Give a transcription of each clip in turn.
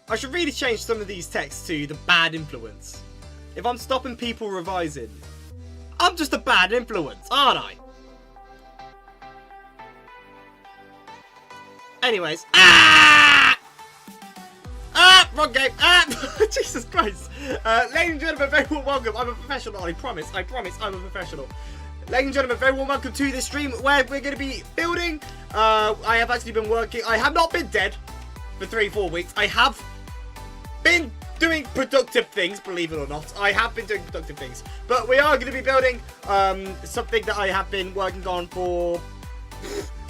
I should really change some of these texts to the bad influence. If I'm stopping people revising, I'm just a bad influence, aren't I? Anyways. Wrong game. Jesus Christ. Ladies and gentlemen, very warm welcome. I'm a professional, I promise I'm a professional. Ladies and gentlemen, very warm welcome to this stream where we're going to be building. I have actually been working. I have not been dead for 3-4 weeks. I have been doing productive things, believe it or not. I have been doing productive things. But we are going to be building something that I have been working on for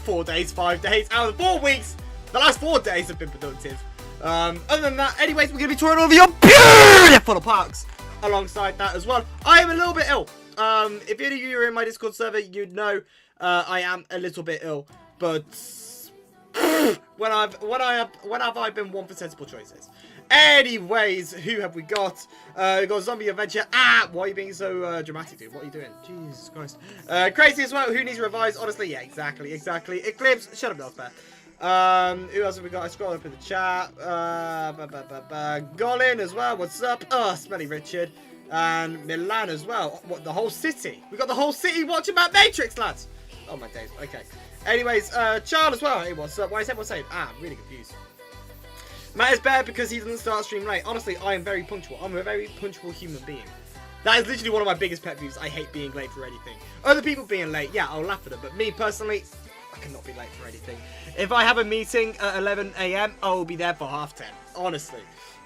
4 days, 5 days. Out of 4 weeks, the last 4 days have been productive. Other than that, anyways, we're going to be touring all your beautiful parks alongside that as well. I am a little bit ill. If any of you are in my Discord server, you'd know I am a little bit ill. But when have I been one for sensible choices? Anyways, who have we got? We've got Zombie Adventure. Why are you being so dramatic, dude? What are you doing? Jesus Christ. Crazy as well. Who needs revised? Honestly, yeah, exactly. Eclipse. Shut up, Nelspeth. Who else have we got? I scroll up in the chat. Golin as well. What's up? Smelly Richard. And Milan as well. What, the whole city? We got the whole city watching that Matrix, lads. Oh my days. Okay. Anyways, Charles as well. Hey, what's up? Why is everyone saying? I'm really confused. Matt is bad because he doesn't start stream late. Honestly, I am very punctual. I'm a very punctual human being. That is literally one of my biggest pet peeves. I hate being late for anything. Other people being late, yeah, I'll laugh at them. But me personally, I cannot be late for anything. If I have a meeting at 11 AM, I will be there for 10:30. Honestly.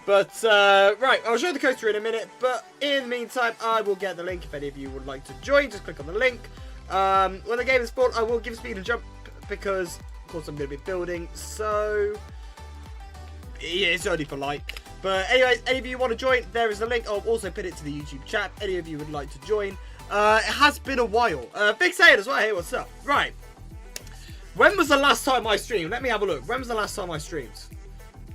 But, right, I'll show the coaster in a minute. But in the meantime, I will get the link. If any of you would like to join, just click on the link. When the game is full, I will give speed and jump because, of course, I'm going to be building. So, yeah, it's only for like. But anyways, any of you want to join, there is a link. I'll also put it to the YouTube chat. Any of you would like to join. It has been a while. Big Sayed as well. Hey, what's up? Right. When was the last time I streamed? Let me have a look. When was the last time I streamed?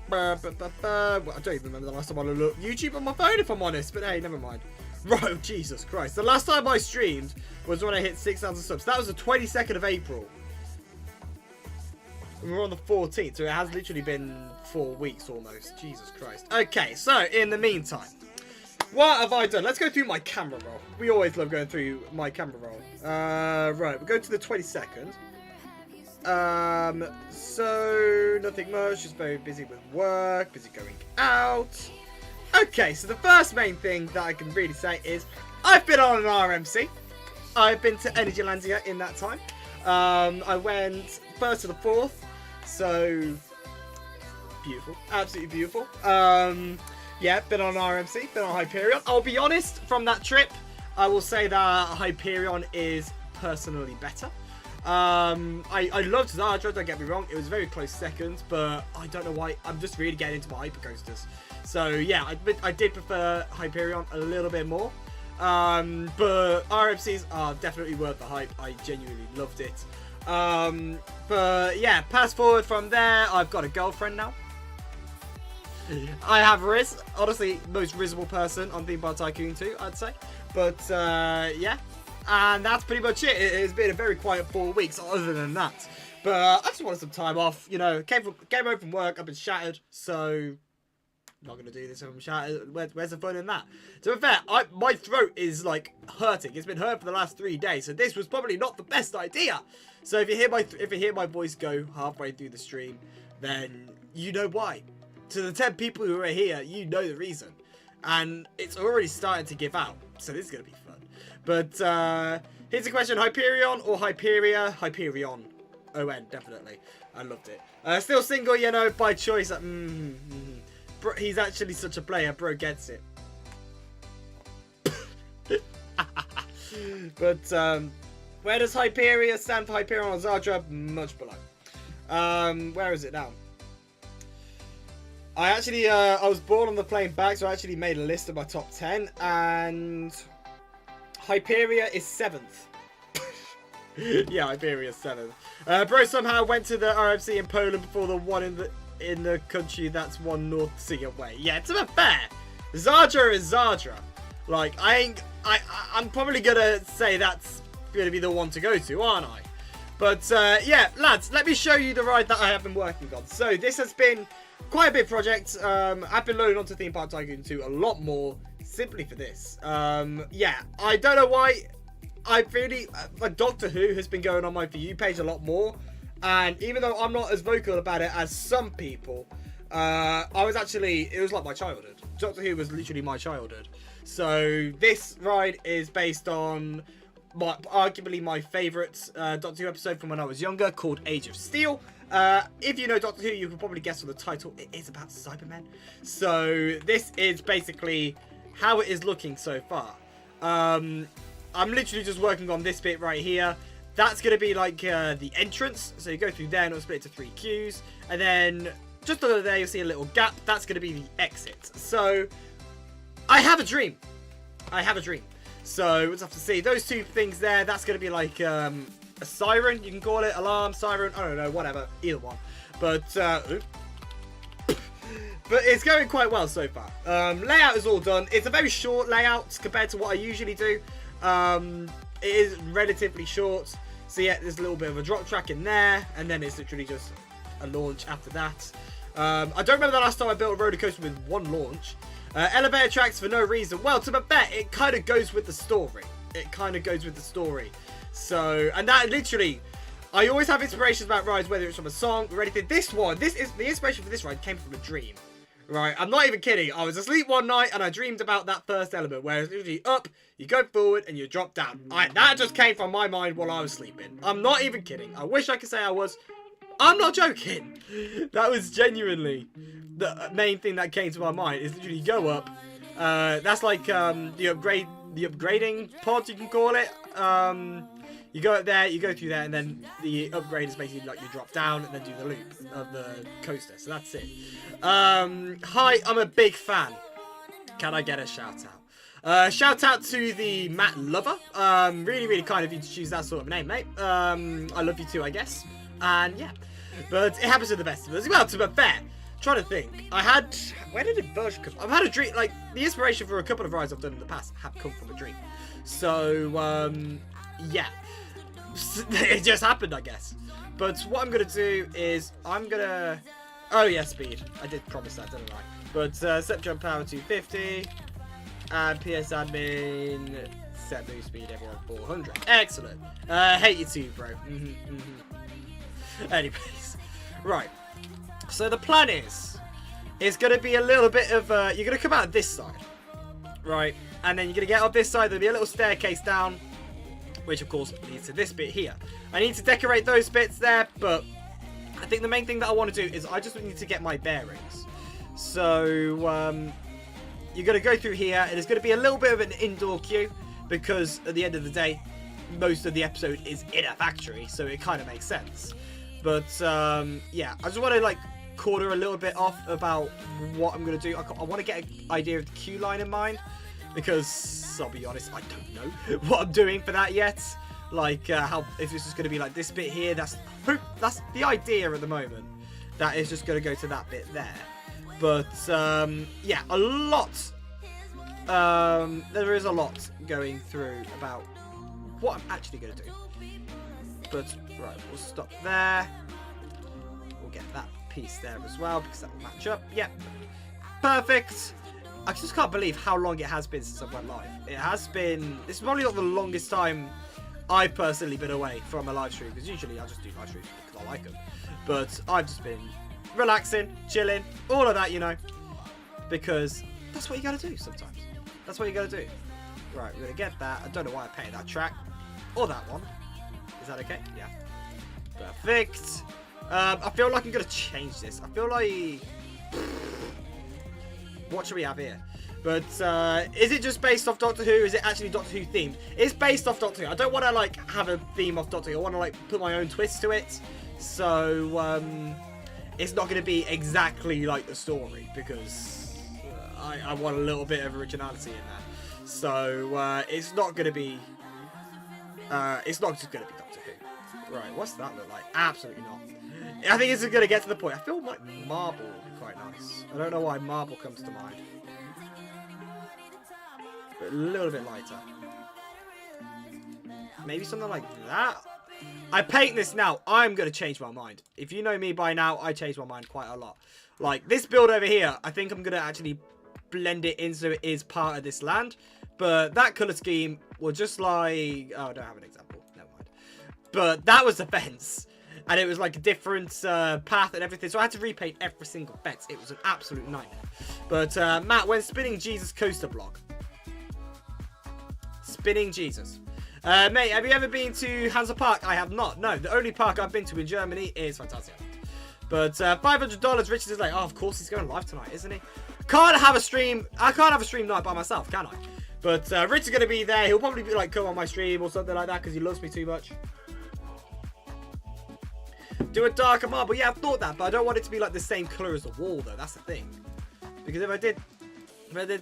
Well, I don't even remember the last time I looked YouTube on my phone, if I'm honest. But hey, never mind. Right, Jesus Christ. The last time I streamed was when I hit 6,000 subs. That was the 22nd of April. And we're on the 14th, so it has literally been 4 weeks almost. Jesus Christ. Okay, so in the meantime, what have I done? Let's go through my camera roll. We always love going through my camera roll. Right, we're going to the 22nd. So nothing much, just very busy with work, busy going out. Okay, so the first main thing that I can really say is I've been on an RMC. I've been to Energylandia in that time. I went 1st to the 4th, so beautiful, absolutely beautiful. Yeah, been on RMC, been on Hyperion. I'll be honest, from that trip, I will say that Hyperion is personally better. I loved Ardra, don't get me wrong, it was very close second, but I don't know why, I'm just really getting into my hypercoasters. So yeah, I did prefer Hyperion a little bit more. But RFCs are definitely worth the hype. I genuinely loved it. But yeah, pass forward from there. I've got a girlfriend now. I have Riz. Honestly, most risible person on Theme Park Tycoon 2, I'd say. But yeah. And that's pretty much it. It's been a very quiet 4 weeks other than that. But I just wanted some time off. You know, came home from work. I've been shattered. So, not going to do this if I'm shattered. Where's the fun in that? To be fair, my throat is, like, hurting. It's been hurting for the last 3 days. So, this was probably not the best idea. So, if you hear my voice go halfway through the stream, then you know why. To the 10 people who are here, you know the reason. And it's already starting to give out. So, this is going to be fun. But here's the question: Hyperion or Hyperia? Hyperion. ON, definitely. I loved it. Still single, you know, by choice. Bro, he's actually such a player. Bro gets it. But where does Hyperia stand for Hyperion or 𝙎𝙪? Much below. Where is it now? I actually I was born on the plane back, so I actually made a list of my top 10, and Hyperia is 7th. Yeah, Hyperia is 7th. Bro somehow went to the RFC in Poland before the one in the country that's one North Sea away. Yeah, to be fair, 𝙎𝙪 is 𝙎𝙪. Like, I'm probably gonna say that's gonna be the one to go to, aren't I? But yeah, lads, let me show you the ride that I have been working on. So this has been quite a big project. I've been loading onto Theme Park Tycoon 2 a lot more simply for this. Yeah, I don't know why. I really, like, Doctor Who has been going on my For You page a lot more. And even though I'm not as vocal about it as some people, it was like my childhood. Doctor Who was literally my childhood. So this ride is based on arguably my favourite Doctor Who episode from when I was younger, called Age of Steel. If you know Doctor Who, you can probably guess from the title, it is about Cybermen. So this is basically how it is looking so far. I'm literally just working on this bit right here. That's going to be like the entrance. So you go through there and it'll split into 3 queues. And then just under there, you'll see a little gap. That's going to be the exit. So I have a dream. I have a dream. So we'll just have to see those 2 things there. That's going to be like a siren, you can call it, alarm, siren, I don't know, whatever, either one. But but it's going quite well so far. Layout is all done. It's a very short layout compared to what I usually do. It is relatively short. So yeah, there's a little bit of a drop track in there, and then it's literally just a launch after that. I don't remember the last time I built a roller coaster with 1 launch. Elevator tracks for no reason. Well, to be fair, it kind of goes with the story. It kind of goes with the story. So, and that literally, I always have inspirations about rides, whether it's from a song or anything. This is the inspiration for this ride came from a dream. Right, I'm not even kidding. I was asleep one night and I dreamed about that first element where it's literally up, you go forward, and you drop down. That just came from my mind while I was sleeping. I'm not even kidding. I wish I could say I was. I'm not joking. That was genuinely the main thing that came to my mind. Is literally go up. That's like the upgrading pod, you can call it. You go up there, you go through there, and then the upgrade is basically like you drop down and then do the loop of the coaster. So that's it. Hi, I'm a big fan. Can I get a shout out? Shout out to the Matt Lover. Really, really kind of you to choose that sort of name, mate. I love you too, I guess. And yeah, but it happens to the best of us. Well, to be fair, trying to think. Where did it first come? I've had a dream. Like, the inspiration for a couple of rides I've done in the past have come from a dream. So, yeah. It just happened, I guess. But what I'm going to do is, oh yeah, speed. I did promise that, didn't I? But set jump power 250. And PS admin, set move speed everyone 400. Excellent. Hate you too, bro. Anyways. Right. So the plan is, it's going to be a little bit of, you're going to come out this side. Right. And then you're going to get up this side. There'll be a little staircase down, which of course leads to this bit here. I need to decorate those bits there, but I think the main thing that I want to do is I just need to get my bearings. So you're going to go through here, and it's going to be a little bit of an indoor queue, because at the end of the day, most of the episode is in a factory, so it kind of makes sense. But yeah, I just want to like quarter a little bit off about what I'm going to do. I want to get an idea of the queue line in mind. because I'll be honest, I don't know what I'm doing for that yet. Like how if this is going to be like this bit here. That's the idea at the moment. That is just going to go to that bit there. But yeah, a lot. There is a lot going through about what I'm actually going to do. But right, we'll stop there. We'll get that piece there as well because that will match up. Yep, perfect. I just can't believe how long it has been since I went live. It has been. This is probably not the longest time I've personally been away from a live stream, because usually I just do live streams because I like them. But I've just been relaxing, chilling, all of that, you know, because that's what you gotta do sometimes. That's what you gotta do. Right, we're gonna get that. I don't know why I painted that track or that one. Is that okay? Yeah. Perfect. I feel like I'm gonna change this. I feel like. What should we have here? But is it just based off Doctor Who? Is it actually Doctor Who themed? It's based off Doctor Who. I don't want to like have a theme of Doctor Who. I want to like put my own twist to it. So it's not going to be exactly like the story, because I want a little bit of originality in that. So it's not going to be. It's not just going to be Doctor Who. Right? What's that look like? Absolutely not. I think it's going to get to the point. I feel like marble would be quite nice. I don't know why marble comes to mind. But a little bit lighter. Maybe something like that. I paint this now. I'm going to change my mind. If you know me by now, I change my mind quite a lot. Like this build over here, I think I'm going to actually blend it in so it is part of this land. But that colour scheme will just like... Oh, I don't have an example. Never mind. But that was the fence. And it was like a different path and everything. So I had to repaint every single fence. It was an absolute nightmare. But Matt, when spinning Jesus coaster block. Spinning Jesus. Mate, have you ever been to Hansa Park? I have not. No, the only park I've been to in Germany is Fantasia. But $500, Richard is like, oh, of course he's going live tonight, isn't he? Can't have a stream. I can't have a stream night by myself, can I? But Richard's going to be there. He'll probably be like, come on my stream or something like that because he loves me too much. Do a darker marble. Yeah, I've thought that, but I don't want it to be like the same colour as the wall, though. That's the thing. Because if I did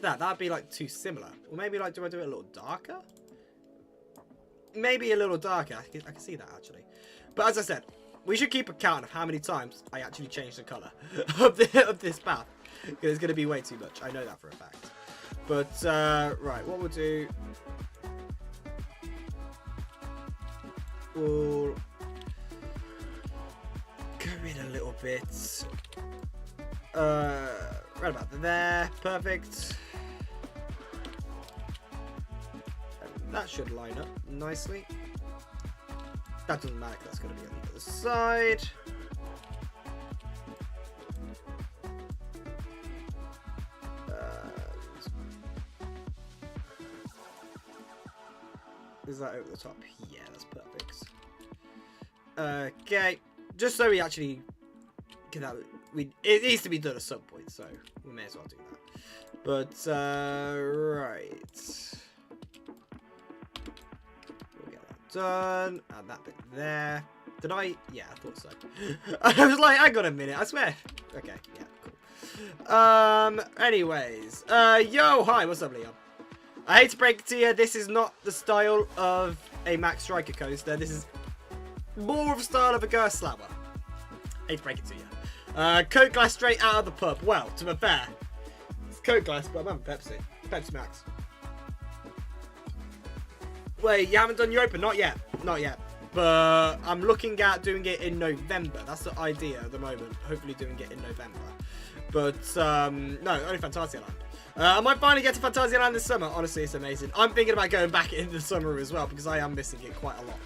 that, that'd be like too similar. Or maybe like, do I do it a little darker? Maybe a little darker. I can see that actually. But as I said, we should keep a count of how many times I actually change the colour of this path. Because it's going to be way too much. I know that for a fact. But right, what we'll do. We'll go in a little bit. Right about there. Perfect. And that should line up nicely. That doesn't matter, that's going to be on the other side. Is that over the top? Yeah, that's perfect. Okay, just so we actually get that, it needs to be done at some point, so we may as well do that. But right, we'll get that done. Add that bit there. Did I? Yeah, I thought so. I was like, hang on a minute, I swear. Okay, yeah, cool. Anyways, yo, hi, what's up, Leon? I hate to break it to you, this is not the style of a Max Striker coaster. This is more of a style of a Gerstlauer. Hate to break it to you. Coke glass straight out of the pub. Well, to be fair, it's Coke glass, but I'm having Pepsi. Pepsi Max. Wait, you haven't done your open? Not yet. Not yet. But I'm looking at doing it in November. That's the idea at the moment. Hopefully doing it in November. But, no, only Fantasyland. I might finally get to Fantasyland this summer. Honestly, it's amazing. I'm thinking about going back in the summer as well because I am missing it quite a lot.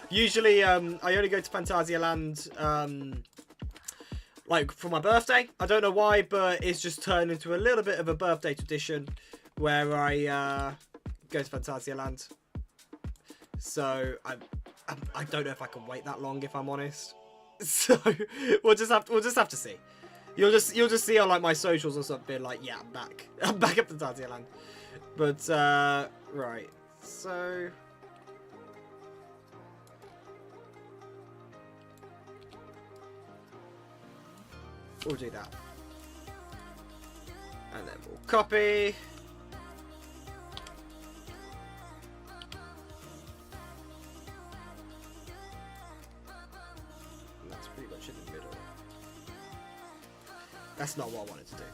Usually, I only go to Fantasyland, like, for my birthday. I don't know why, but it's just turned into a little bit of a birthday tradition where I go to Fantasyland. So, I don't know if I can wait that long, if I'm honest. So, we'll just have to see. You'll just see on like my socials or something like, yeah, I'm back. I'm back at Fantasyland. But right. So we'll do that. And then we'll copy. That's not what I wanted to do.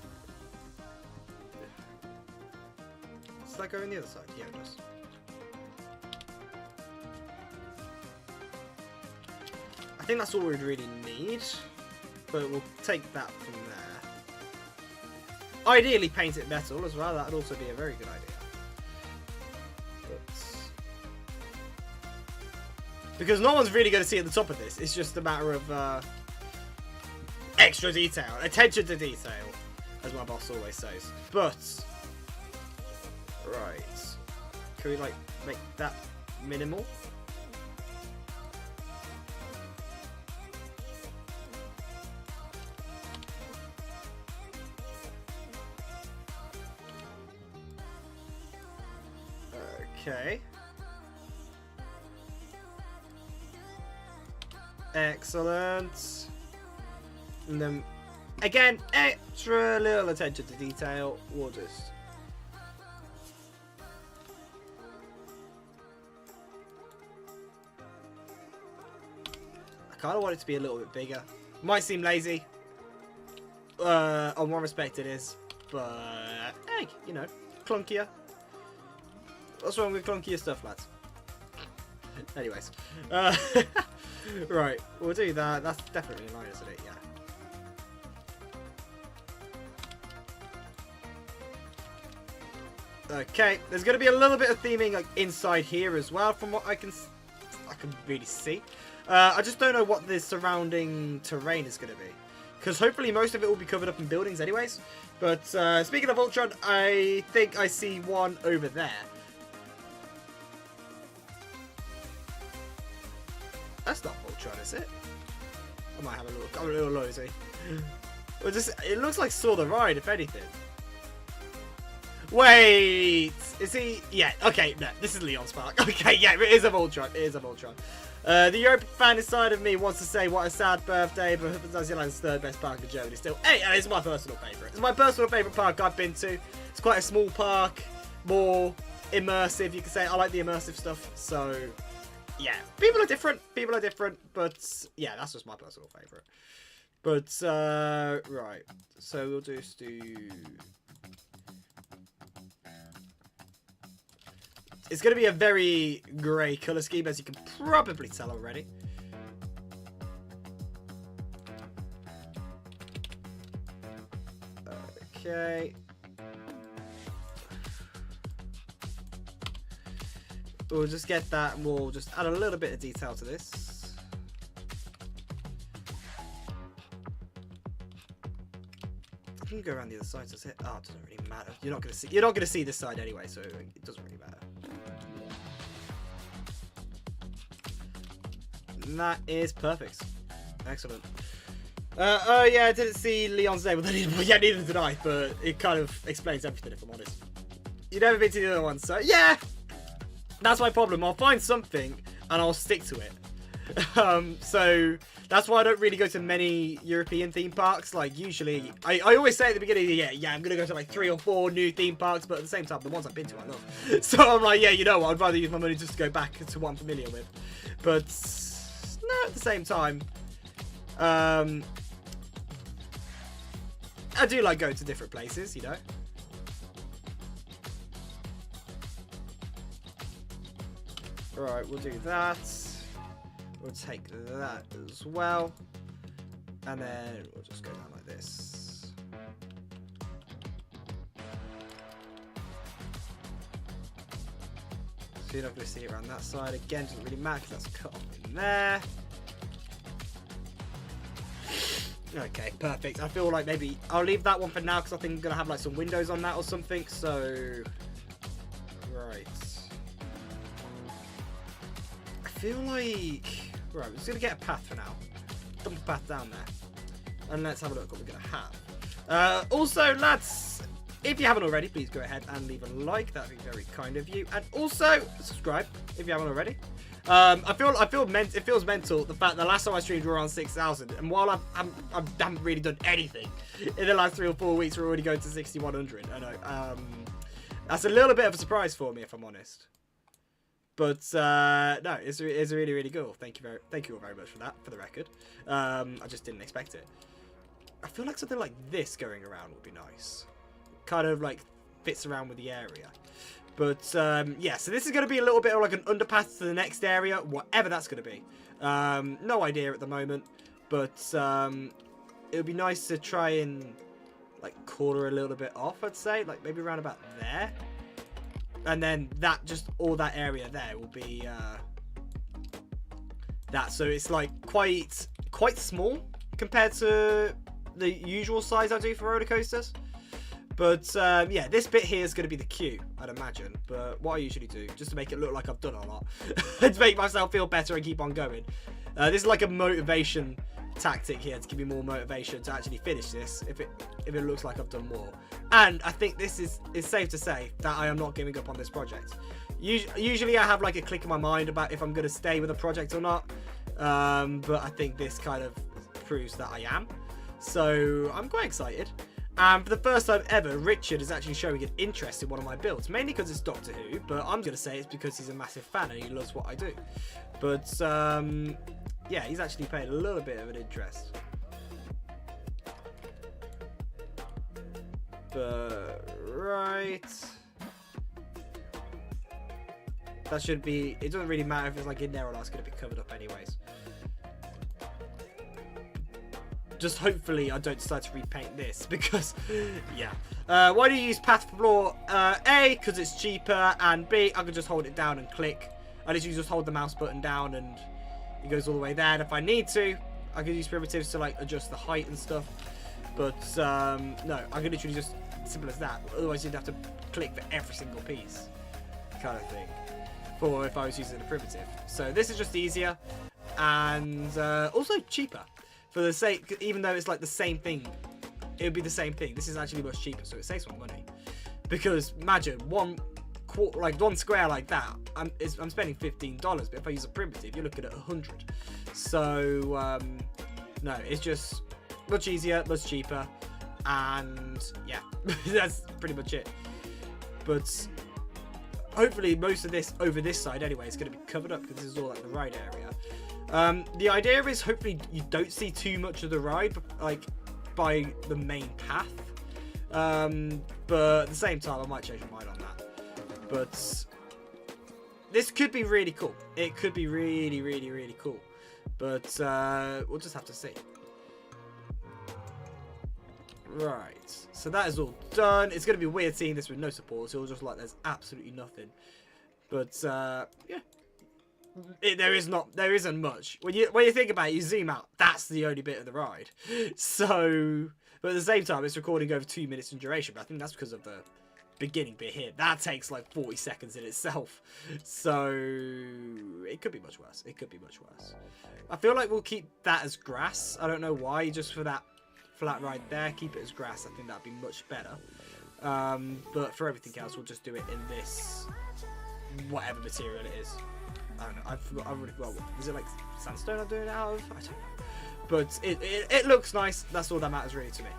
Does that go on the other side? Yeah, it does. I think that's all we'd really need, but we'll take that from there. Ideally paint it metal as well, that would also be a very good idea. But... because no one's really going to see at the top of this, it's just a matter of extra detail, attention to detail, as my boss always says. But, right, can we like make that minimal? Okay. Excellent. And then, again, extra little attention to detail. We'll just... I kind of want it to be a little bit bigger. Might seem lazy. On one respect it is. But, hey, you know, clunkier. What's wrong with clunkier stuff, lads? Anyways. Right, we'll do that. That's definitely in line, isn't it? Yeah. Okay, there's going to be a little bit of theming like inside here as well, from what I can really see. I just don't know what the surrounding terrain is going to be, because hopefully most of it will be covered up in buildings anyways. But speaking of Ultron, I think I see one over there. That's not Voltron, is it? I might have a look. I'm a little nosy. Well, just, it looks like Saw the Ride, if anything. Wait! Is he... yeah, okay, no. This is Leon Spark. Okay, yeah, it is a Voltron. It is a Voltron. The Europa fan inside of me wants to say what a sad birthday, but New-Zealand's third best park in Germany still. Hey, and it's my personal favourite. It's my personal favourite park I've been to. It's quite a small park. More immersive, you could say. I like the immersive stuff, so... yeah, people are different, but yeah, that's just my personal favourite. But, right, so we'll just do... it's going to be a very grey colour scheme, as you can probably tell already. Okay. We'll just get that, and we'll just add a little bit of detail to this. I can go around the other side, does it? Oh, it doesn't really matter. You're not gonna see this side anyway, so it doesn't really matter. And that is perfect. Excellent. Oh yeah, I didn't see Leon's name. Well, yeah, neither did I, but it kind of explains everything, if I'm honest. You've never been to the other one, so yeah! That's my problem. I'll find something and I'll stick to it. So that's why I don't really go to many European theme parks. Like usually, I always say at the beginning of the year, yeah, I'm gonna go to like 3 or 4 new theme parks, but at the same time, the ones I've been to, I love. So I'm like, yeah, you know what? I'd rather use my money just to go back to what I'm familiar with. But no, at the same time, I do like going to different places, you know. Right, we'll do that. We'll take that as well. And then we'll just go down like this. So you're not going to see it around that side. Again, doesn't really matter because that's cut off in there. Okay, perfect. I feel like maybe I'll leave that one for now because I think I'm going to have like some windows on that or something. So, right. I feel like... right, we're just going to get a path for now. Dump a path down there. And let's have a look what we're going to have. Also, lads, if you haven't already, please go ahead and leave a like. That'd be very kind of you. And also, subscribe if you haven't already. It feels mental, the fact that last time I streamed we were on 6,000. And while I haven't really done anything in the last 3 or 4 weeks, we're already going to 6,100. I know. That's a little bit of a surprise for me, if I'm honest. But no, it's really, really cool. Thank you all very much for that, for the record. I just didn't expect it. I feel like something like this going around would be nice. Kind of like fits around with the area. But yeah, so this is going to be a little bit of like an underpass to the next area, whatever that's going to be. No idea at the moment, but it would be nice to try and like corner a little bit off, I'd say, like maybe around about there. And then that, just all that area there will be that. So it's like quite small compared to the usual size I do for roller coasters. But yeah, this bit here is going to be the queue, I'd imagine. But what I usually do, just to make it look like I've done a lot, to make myself feel better and keep on going. This is like a motivation tactic here to give me more motivation to actually finish this if it looks like I've done more. And I think this is safe to say that I am not giving up on this project. Usually I have like a click in my mind about if I'm going to stay with a project or not. But I think this kind of proves that I am. So I'm quite excited. And for the first time ever, Richard is actually showing an interest in one of my builds. Mainly because it's Doctor Who, but I'm going to say it's because he's a massive fan and he loves what I do. But yeah, he's actually paid a little bit of an interest. But right, that should be, it doesn't really matter if it's like in there or not, it's going to be covered up anyways. Just hopefully I don't decide to repaint this because, yeah. Why do you use path floor? A, because it's cheaper, and B, I can just hold it down and click. I literally just hold the mouse button down and it goes all the way there. And if I need to, I can use primitives to like adjust the height and stuff. But no, I can literally just, simple as that. Otherwise you'd have to click for every single piece, kind of thing, for if I was using a primitive. So this is just easier and also cheaper. For the sake, even though it's like the same thing, it would be the same thing. This is actually much cheaper, so it saves some money. Because imagine one square like that, I'm spending $15. But if I use a primitive, you're looking at 100. So no, it's just much easier, much cheaper, and yeah, that's pretty much it. But hopefully, most of this over this side anyway is going to be covered up because this is all like the ride area. The idea is hopefully you don't see too much of the ride, like by the main path. But at the same time, I might change my mind on that. But this could be really cool. It could be really, really, really cool. But we'll just have to see. Right. So that is all done. It's going to be weird seeing this with no support. So it'll just like there's absolutely nothing. But yeah. There isn't much. When you think about it, you zoom out, that's the only bit of the ride. So, but at the same time, it's recording over 2 minutes in duration. But I think that's because of the beginning bit here. That takes like 40 seconds in itself. So it could be much worse. It could be much worse. I feel like we'll keep that as grass. I don't know why. Just for that flat ride there, keep it as grass. I think that'd be much better. But for everything else, we'll just do it in this whatever material it is. I don't know. I've already forgot. Is it like sandstone I'm doing it out of? I don't know. But it looks nice. That's all that matters really to me.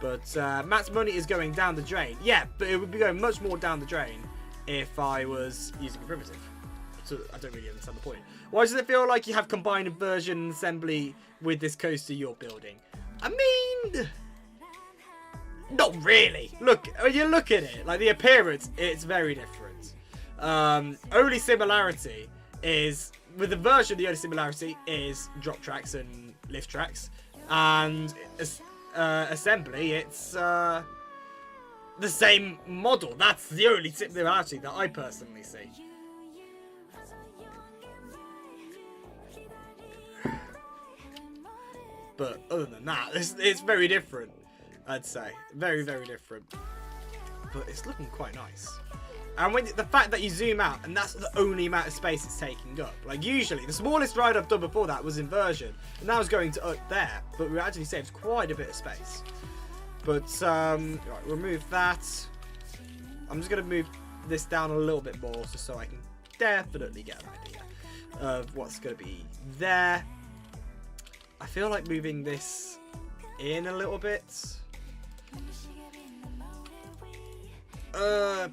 But Matt's money is going down the drain. Yeah, but it would be going much more down the drain if I was using a primitive. So I don't really understand the point. Why does it feel like you have combined inversion and assembly with this coaster you're building? I mean, not really. Look, when you look at it, like the appearance, it's very different. Only similarity is with the version. The only similarity is drop tracks and lift tracks, and assembly. It's the same model. That's the only similarity that I personally see. But other than that, it's very different. I'd say very, very different. But it's looking quite nice. And when the fact that you zoom out, and that's the only amount of space it's taking up. Like usually, the smallest ride I've done before that was inversion, and that was going to up there. But we actually saved quite a bit of space. But right, remove that. I'm just gonna move this down a little bit more, just so I can definitely get an idea of what's gonna be there. I feel like moving this in a little bit. We're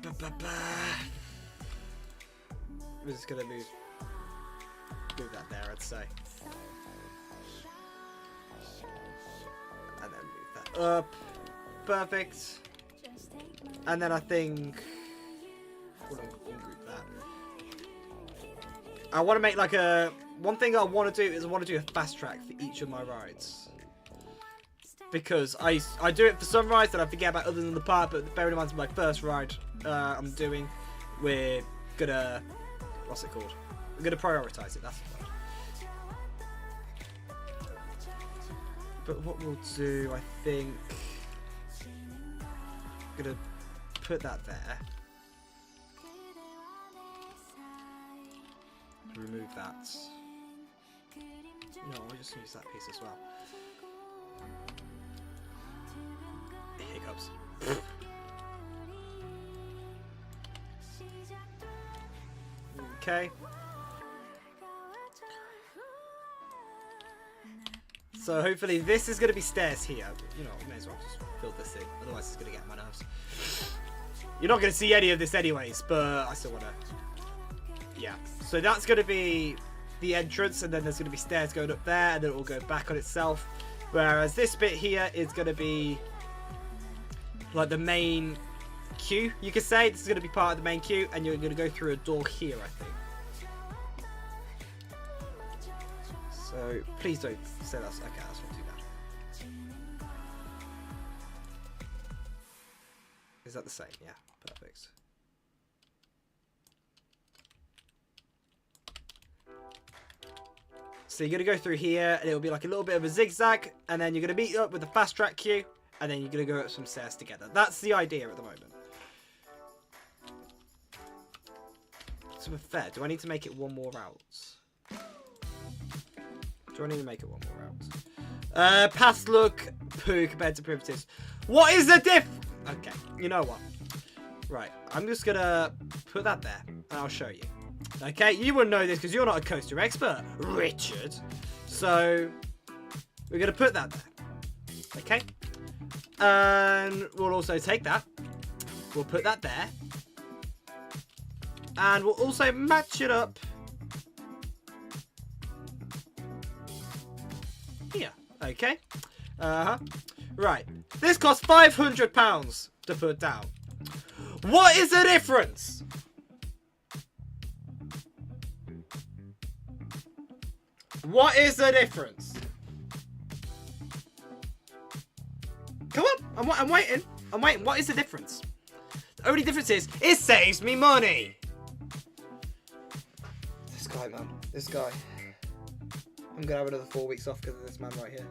just gonna move that there, I'd say. And then move up. Perfect. And then I think... Hold on, ungroup that. I want to make like a... One thing I want to do is I want to do a fast track for each of my rides. Because I do it for some rides and I forget about others in the park, but bearing in mind my first ride I'm doing, we're gonna... What's it called? We're gonna prioritise it, that's the word. But what we'll do, I think... I'm gonna put that there. Remove that. No, I'll just use that piece as well. Hiccups. Okay. So hopefully this is going to be stairs here. You know, may as well just fill this in. Otherwise it's going to get on my nerves. You're not going to see any of this anyways, but I still want to... Yeah. So that's going to be the entrance, and then there's going to be stairs going up there, and then it will go back on itself. Whereas this bit here is going to be like the main queue, you could say. This is going to be part of the main queue, and you're going to go through a door here, I think. So please don't say that's okay. That's not too bad. Is that the same? Yeah, perfect. So you're going to go through here, and it'll be like a little bit of a zigzag, and then you're going to meet up with the fast track queue, and then you're going to go up some stairs together. That's the idea at the moment. To be fair, do I need to make it one more route? Do I need to make it one more route? Pass look poo compared to primitives. What is the diff? Okay, you know what? Right, I'm just going to put that there, and I'll show you. Okay, you wouldn't know this because you're not a coaster expert, Richard. So, we're going to put that there. Okay? And we'll also take that. We'll put that there. And we'll also match it up here. Okay? Right. This costs £500 to put down. What is the difference? What is the difference? Come on, I'm waiting. I'm waiting. What is the difference? The only difference is, it saves me money. This guy, man. This guy. I'm going to have another 4 weeks off because of this man right here.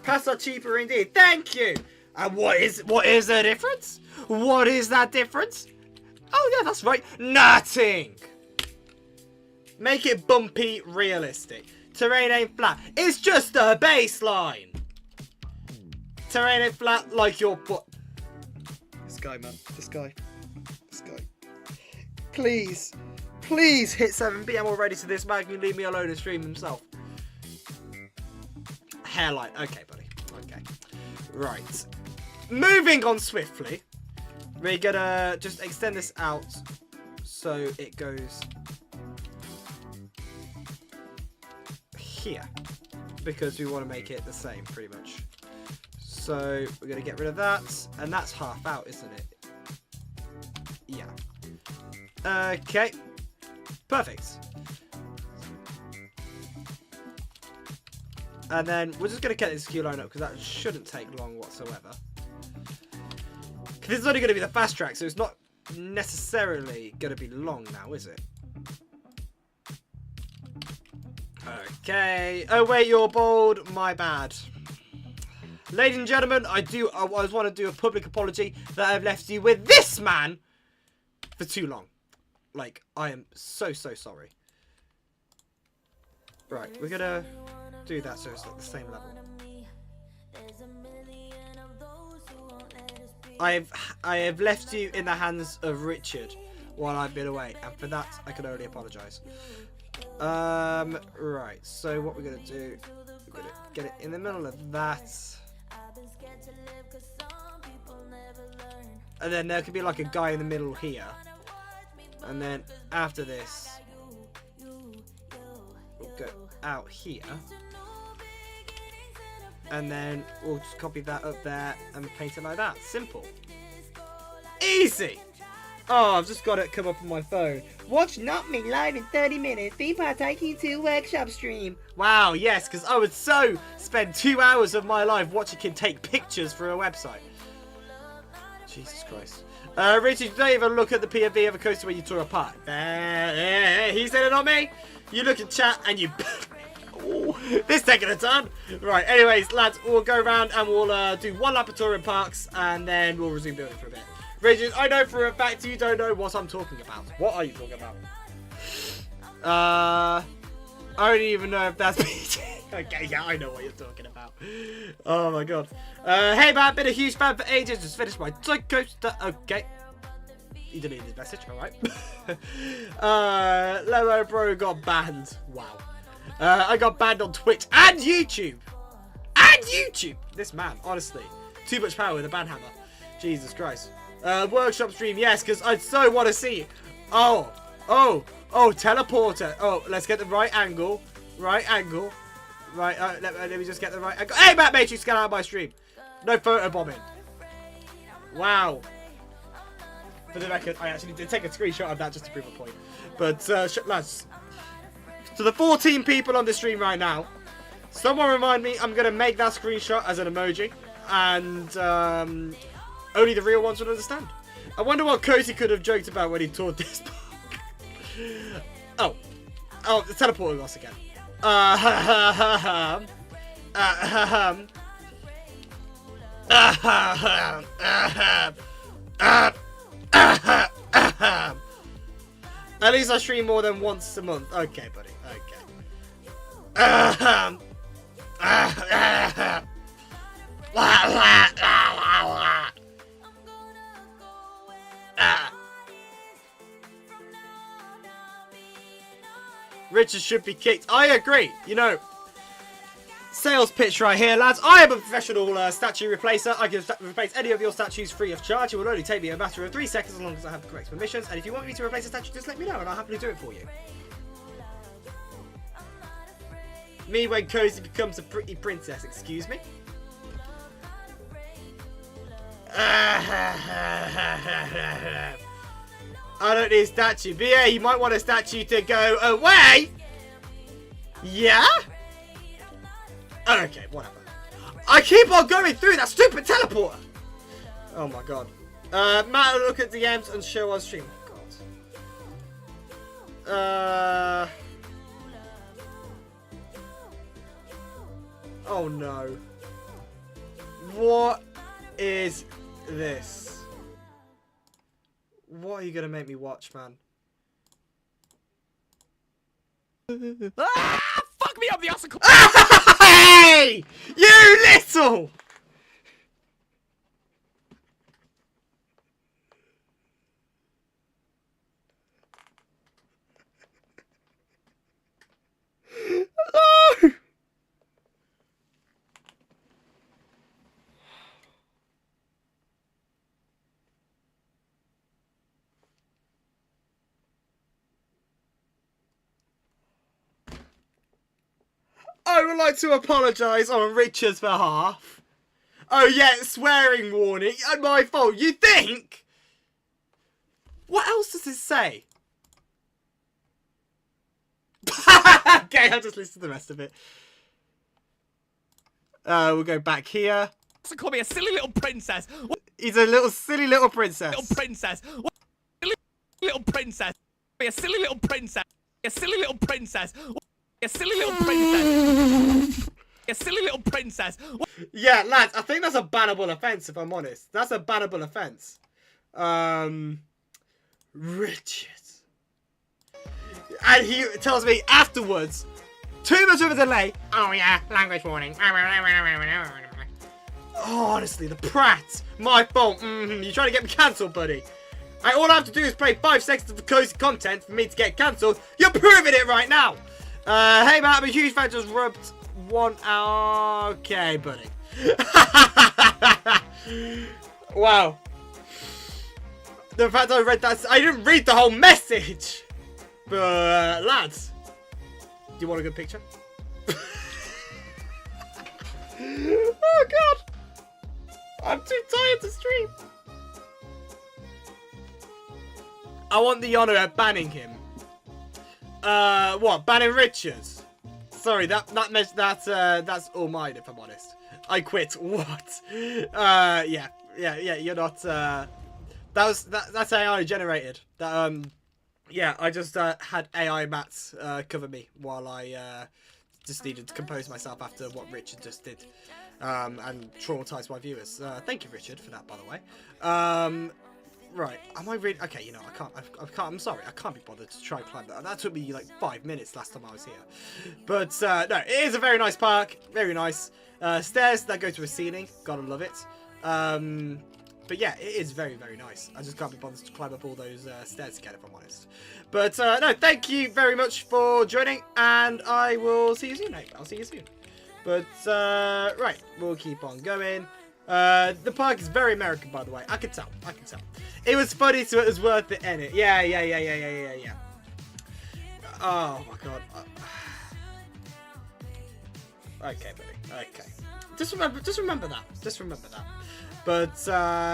Pass are cheaper indeed. Thank you. And what is the difference? What is that difference? Oh, yeah, that's right. Nothing. Make it bumpy, realistic. Terrain ain't flat. It's just a baseline. Terrain ain't flat like your butt. This guy, man. This guy. This guy. Please. Please hit 7 PM already so this man can leave me alone and stream himself. Hairline. Okay, buddy. Okay. Right. Moving on swiftly. We're gonna just extend this out so it goes here, because we want to make it the same pretty much. So we're going to get rid of that, and that's half out, isn't it? Yeah. Okay. Perfect. And then we're just going to get this queue line up because that shouldn't take long whatsoever. This is only going to be the fast track, so it's not necessarily going to be long now, is it? Okay. Oh wait, you're bold. My bad. Ladies and gentlemen, I want to do a public apology that I've left you with this man for too long. Like, I am so sorry. Right, we're gonna do that so it's at the same level. I have left you in the hands of Richard while I've been away, and for that I can only apologise. Right, so what we're gonna do, we're gonna get it in the middle of that, and then there could be like a guy in the middle here, and then after this we'll go out here, And then we'll just copy that up there and paint it like that. Simple. Easy. Oh, I've just got it come up on my phone. Watch Not Me live in 30 minutes. Be partaking to workshop stream. Wow, yes, because I would so spend 2 hours of my life watching a kid take pictures for a website. Jesus Christ. Richard, you don't even look at the POV of a coaster when you tore apart. He said it on me. You look at chat and you... Ooh, this taking a turn. Right, anyways, lads, we'll go around and we'll do one lap of touring parks and then we'll resume building for a bit. Richard, I know for a fact you don't know what I'm talking about. What are you talking about? I don't even know if that's PG. Okay, yeah, I know what you're talking about. Oh my god. Hey man, been a huge fan for ages. Just finished my Tycoon. Okay. He deleted his message, alright. Lemo Bro got banned. Wow. I got banned on Twitch and YouTube. And YouTube. This man, honestly. Too much power with a ban hammer. Jesus Christ. Workshop stream, yes, because I so want to see it. Oh, teleporter. Oh, let's get the right angle. Right angle. Right, let me just get the right angle. Hey, Matt Matrix, get out of my stream. No photo bombing. Wow. For the record, I actually did take a screenshot of that just to prove a point. But, lads, to the 14 people on the stream right now, someone remind me, I'm going to make that screenshot as an emoji. And, only the real ones would understand. I wonder what Cozy could have joked about when he toured this park. Oh, the teleporting us again. At least I stream more than once a month. Okay, buddy. Okay. Richard should be kicked. I agree. You know, sales pitch right here, lads. I am a professional statue replacer. I can replace any of your statues free of charge. It will only take me a matter of 3 seconds as long as I have the correct permissions. And if you want me to replace a statue, just let me know and I'll happily do it for you. Me when Cozy becomes a pretty princess, excuse me. I don't need a statue, but yeah, you might want a statue to go away. Yeah? Okay, whatever. I keep on going through that stupid teleporter. Oh my god. Matt, look at DMs and show on stream. God. Oh no. What is this? What are you gonna make me watch, man? Ah! Fuck me up the ass! Hey! You little! Oh! I would like to apologise on Richard's behalf. Oh yeah, swearing warning. My fault. You think? What else does it say? Okay, I'll just listen to the rest of it. We'll go back here. So call me a silly little princess. What? He's a little silly little princess. Little princess. What? Silly little princess. A silly little princess. A silly little princess. What? A silly little princess. A silly little princess. What? Yeah, lads, I think that's a bannable offence, if I'm honest. That's a bannable offence. Richard. And he tells me afterwards, too much of a delay. Oh yeah, language warning. Oh, honestly, the prat. My fault. You're trying to get me cancelled, buddy. All I have to do is play 5 seconds of the cozy content for me to get cancelled. You're proving it right now. Hey, Matt, I'm a huge fan. Just rubbed 1 hour. Okay, buddy. Wow. The fact I read that, I didn't read the whole message. But, lads, do you want a good picture? Oh god. I'm too tired to stream. I want the honour of banning him. What? Banning Richards? Sorry, that's all mine, if I'm honest. I quit. What? Yeah, you're not, that's AI generated. That, yeah, I just, had AI mats, cover me while I, just needed to compose myself after what Richard just did. And traumatise my viewers. Thank you, Richard, for that, by the way. Right, am I really... Okay, you know, I can't, I'm sorry, I can't be bothered to try and climb that. That took me, like, 5 minutes last time I was here. But, no, it is a very nice park. Very nice. Stairs that go to a ceiling. Gotta love it. But, yeah, it is very, very nice. I just can't be bothered to climb up all those stairs again, if I'm honest. But, no, thank you very much for joining, and I will see you soon, mate. I'll see you soon. But, right, we'll keep on going. The park is very American, by the way. I can tell. It was funny, so it was worth it, innit? Yeah. Oh my god. Okay, buddy. Okay. Just remember that. But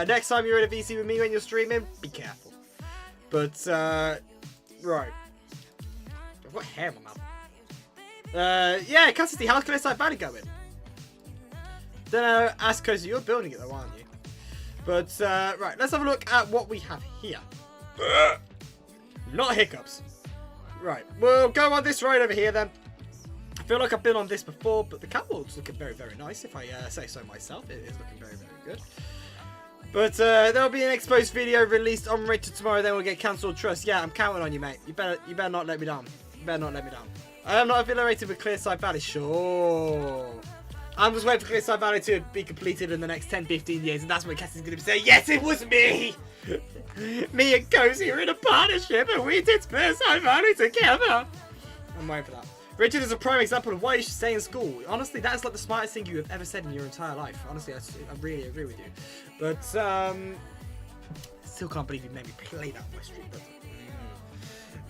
next time you're in a VC with me when you're streaming, be careful. But right. I've got hair on my mouth. Yeah, Cassidy, how's Clearside Valley going? Don't know, ask Cozy, you're building it though, aren't you? But, right, let's have a look at what we have here. Not hiccups. Right, we'll go on this ride over here then. I feel like I've been on this before, but the catwalk's looking very, very nice, if I say so myself. It is looking very, very good. But, there'll be an exposed video released on Richard tomorrow, then we'll get cancelled trust. Yeah, I'm counting on you, mate. You better not let me down. I am not affiliated with Clearside Valley, sure. I'm just waiting for Clearside Valley to be completed in the next 10-15 years, and that's when Cassie's going to say, yes, it was me! Me and Cozy are in a partnership, and we did Clearside Valley together! I'm waiting for that. Richard is a prime example of why you should stay in school. Honestly, that is like the smartest thing you have ever said in your entire life. Honestly, I really agree with you. But, still can't believe you made me play that on my stream, but...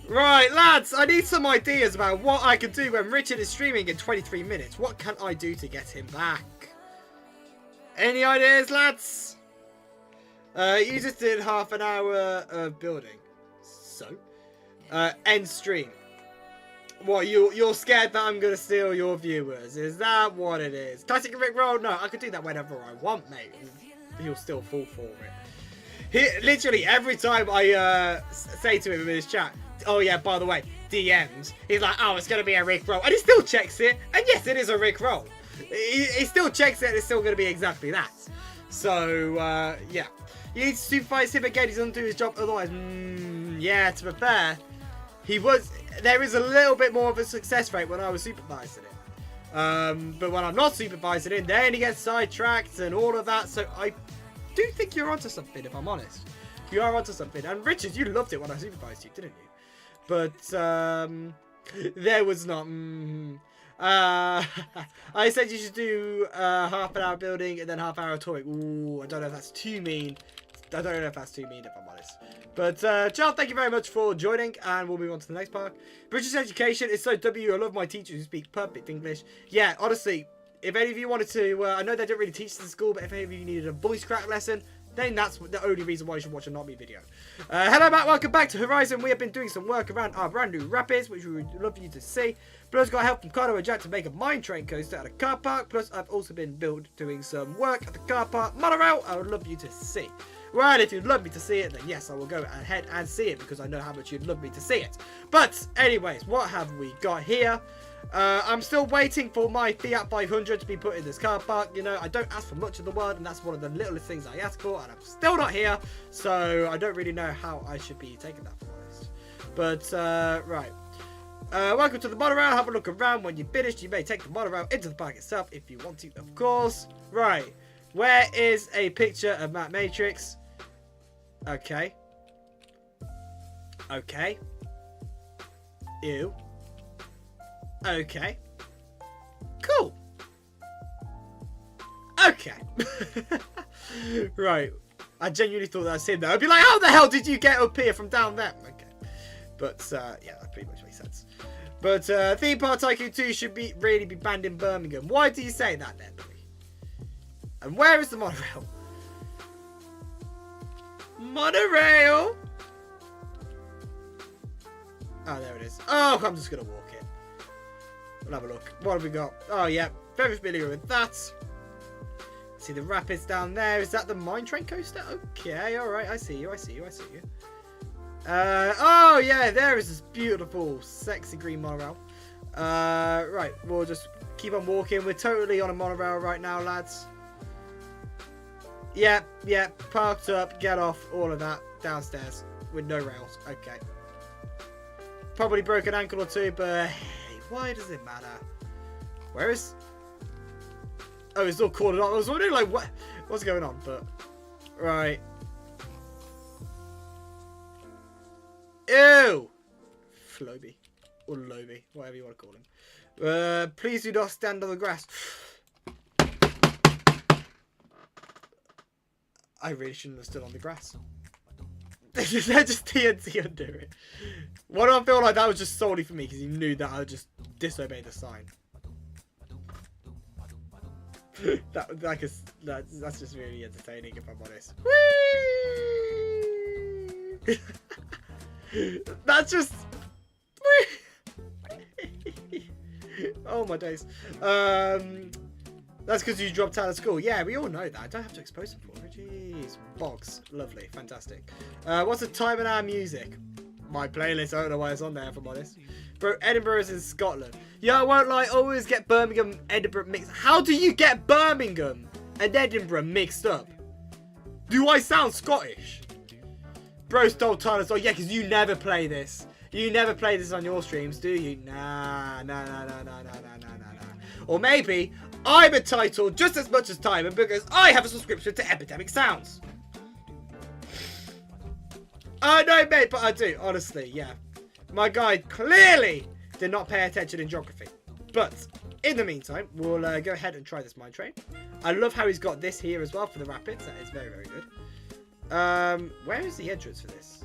Right, lads, I need some ideas about what I can do when Richard is streaming in 23 minutes. What can I do to get him back? Any ideas, lads? You just did half an hour of building. So? End stream. What, you're scared that I'm going to steal your viewers? Is that what it is? Classic Rick Roll? No, I can do that whenever I want, mate. He'll still fall for it. Literally, every time I say to him in his chat, oh yeah, by the way, DMs, he's like, oh, it's going to be a Rick Roll. And he still checks it. And yes, it is a Rick Roll. He still checks it and it's still going to be exactly that. So, yeah. You need to supervise him again. He's going to do his job. Otherwise, yeah, to be fair, there is a little bit more of a success rate when I was supervising it. But when I'm not supervising it, then he gets sidetracked and all of that. So I do think you're onto something, if I'm honest. You are onto something. And Richard, you loved it when I supervised you, didn't you? But, there was not, I said you should do, half an hour building and then half an hour touring. Ooh, I don't know if that's too mean. If I'm honest. But, Charles, thank you very much for joining, and we'll move on to the next part. British education is so W. I love my teachers who speak perfect English. Yeah, honestly, if any of you wanted to, I know they don't really teach this in school, but if any of you needed a voice crack lesson, then that's the only reason why you should watch a Not Me video. Hello, Matt. Welcome back to Horizon. We have been doing some work around our brand new rapids, which we would love you to see. Plus, got help from Cardo and Jack to make a mine train coaster at a car park. Plus, I've also been doing some work at the car park monorail. I would love you to see. Right, if you'd love me to see it, then yes, I will go ahead and see it because I know how much you'd love me to see it. But, anyways, what have we got here? I'm still waiting for my Fiat 500 to be put in this car park. You know, I don't ask for much of the world, and that's one of the littlest things I ask for, and I'm still not here, so I don't really know how I should be taking that, for honest. But, right. Welcome to the monorail. Have a look around. When you're finished, you may take the monorail into the park itself if you want to, of course. Right. Where is a picture of Matt Matrix? Okay. Okay. Ew. Okay. Cool. Okay. Right. I genuinely thought that was him there. I'd be like, how the hell did you get up here from down there? Okay. But, yeah, that pretty much makes sense. But, Theme Park Tycoon 2 should really be banned in Birmingham. Why do you say that then, Louis? And where is the monorail? Monorail! Oh, there it is. Oh, I'm just going to walk it. We'll have a look. What have we got? Oh, yeah. Very familiar with that. See the rapids down there. Is that the mine train coaster? Okay, alright. I see you. I see you. I see you. Oh, yeah. There is this beautiful, sexy green monorail. Right. We'll just keep on walking. We're totally on a monorail right now, lads. Yeah. Yeah. Parked up. Get off. All of that. Downstairs. With no rails. Okay. Probably broke an ankle or two, but hey, why does it matter? Where is... Oh, it's all corded off. I was wondering, like, what's going on, but... Right. Ew! Floby. Or Loby. Whatever you want to call him. Please do not stand on the grass. I really shouldn't have stood on the grass. They're just TNT under it. Why do I feel like that was just solely for me? Because he knew that I would just disobey the sign. That's just really entertaining, if I'm honest. Whee! That's just... Oh my days. That's because you dropped out of school. Yeah, we all know that. I don't have to expose him for it. Jeez. Bogs. Lovely. Fantastic. What's the time in our music? My playlist. I don't know why it's on there, if I'm honest. Bro, Edinburgh is in Scotland. Yeah, I won't lie. Always get Birmingham, Edinburgh mixed. How do you get Birmingham and Edinburgh mixed up? Do I sound Scottish? Bro stole Tyler. Oh, yeah, because you never play this. You never play this on your streams, do you? Nah. Or maybe I'm entitled just as much as Timon because I have a subscription to Epidemic Sounds. I know, mate, but I do. Honestly, yeah. My guy clearly did not pay attention in geography. But in the meantime, we'll go ahead and try this mine train. I love how he's got this here as well for the rapids. That is very, very good. Where is the entrance for this?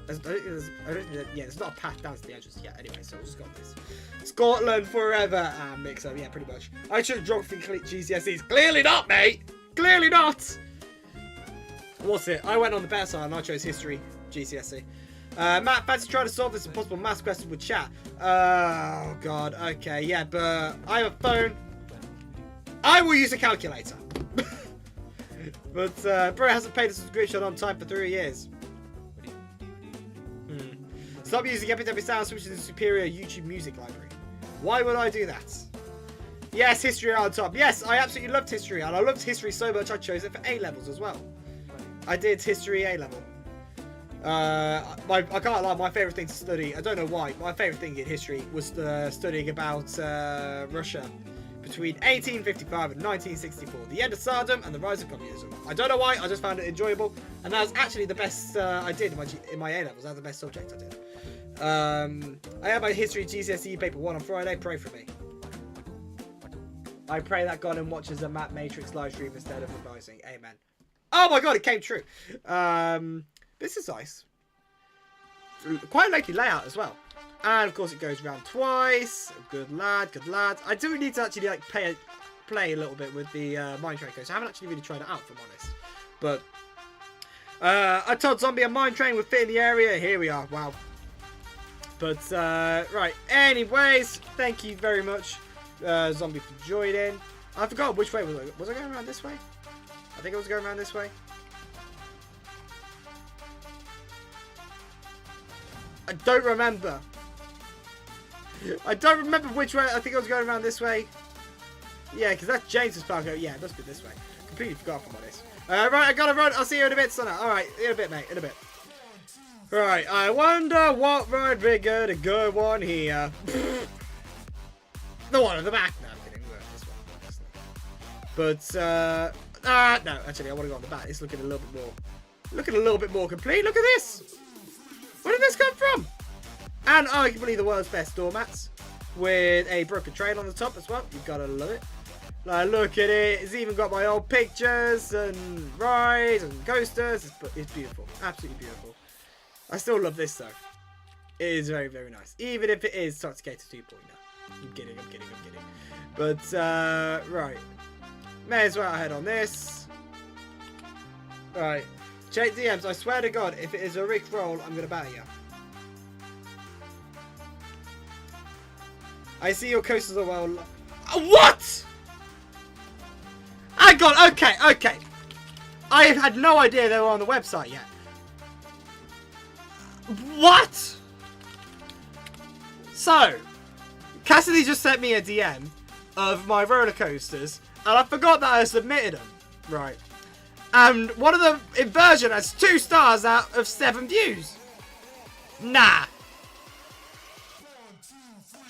I don't think that, yeah, there's not a path down to the entrance yet. Anyway, so we'll just go on this. Scotland forever. Mix up, yeah, pretty much. I chose geography GCSEs. Clearly not, mate. Clearly not. What's it? I went on the better side and I chose history GCSE. Matt, fancy trying to solve this impossible maths question with chat. Oh god. Okay, yeah, but I have a phone. I will use a calculator. But bro hasn't paid a subscription on time for 3 years. Stop using Epidemic Sound, switch to the superior YouTube music library. Why would I do that? Yes, history on top. Yes, I absolutely loved history, and I loved history so much I chose it for A levels as well. I did history A level. I can't lie, my favourite thing to study, I don't know why, my favourite thing in history was studying about Russia between 1855 and 1964, the end of Tsardom and the rise of communism. I don't know why, I just found it enjoyable, and that was actually the best I did in my A levels. That was the best subject I did. I had my history GCSE paper 1 on Friday. Pray for me. I pray that God and watches a Matt Matrix live stream instead of revising. Amen. Oh my god, it came true. This is nice. Quite a lengthy layout as well. And of course it goes around twice. Good lad, good lad. I do need to actually like play a little bit with the mine train coaster. I haven't actually really tried it out, if I'm honest. But I told Zombie a mine train would fit in the area. Here we are. Wow. But right. Anyways, thank you very much, Zombie, for joining. I forgot which way was I. Was I going around this way? I think I was going around this way. I don't remember. I don't remember which way. I think I was going around this way. Yeah, because that's James's park. Yeah, it must be this way. Completely forgot from this. Right, I gotta run. I'll see you in a bit, son. Alright, in a bit, mate. In a bit. Right, I wonder what ride we're gonna go on here. The one at the back. No, I'm kidding. We're on this one, honestly. But, no, actually, I want to go on the back. It's looking a little bit more complete. Look at this. Where did this come from? And arguably the world's best doormats with a broken train on the top as well. You've got to love it. Like, look at it. It's even got my old pictures and rides and coasters. It's beautiful. Absolutely beautiful. I still love this though. It is very, very nice. Even if it is Toxicator 2.0. I'm kidding. But, right. May as well head on this. Right. Check DMs. I swear to God, if it is a Rick roll, I'm going to ban you. I see your coasters are well... What? Hang on. Okay, okay. I have had no idea they were on the website yet. What? So, Cassidy just sent me a DM of my roller coasters, and I forgot that I submitted them. Right. And one of them, Inversion, has 2 stars out of 7 views. Nah.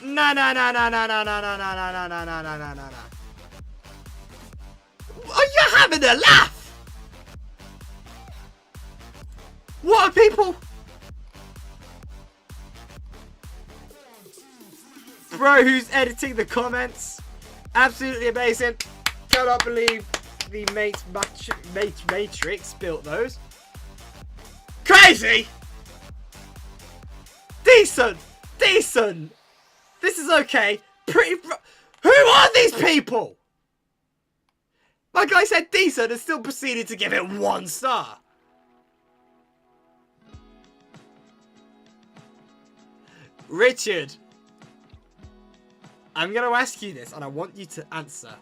Nah, nah, nah, nah, nah, nah, nah, nah, nah, nah, nah, nah, nah, nah, nah, nah. Are you having a laugh? What are people? Bro, who's editing the comments? Absolutely amazing. Cannot believe the Matrix built those. Crazy! Decent! Decent! This is okay. Who are these people? My guy said decent and still proceeded to give it 1 star. Richard, I'm going to ask you this and I want you to answer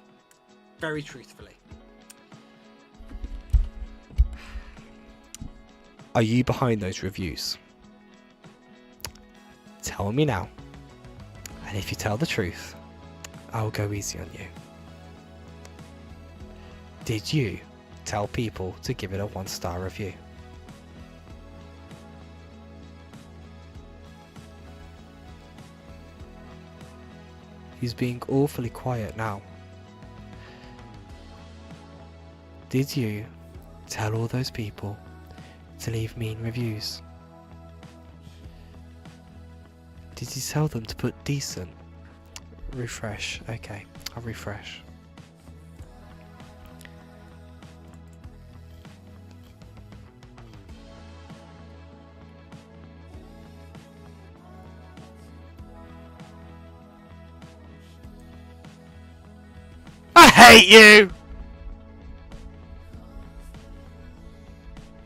very truthfully. Are you behind those reviews? Tell me now. And if you tell the truth, I'll go easy on you. Did you tell people to give it a 1-star review? He's being awfully quiet now. Did you tell all those people to leave mean reviews? Did you tell them to put decent? Refresh. Okay, I'll refresh. I hate you!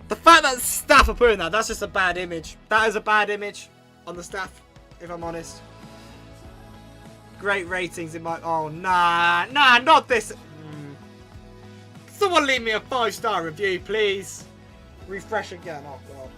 The fact that staff are putting that's just a bad image. That is a bad image on the staff, if I'm honest. Great ratings in my... Oh, nah, not this. Someone leave me a 5-star review, please. Refresh again. Oh, God.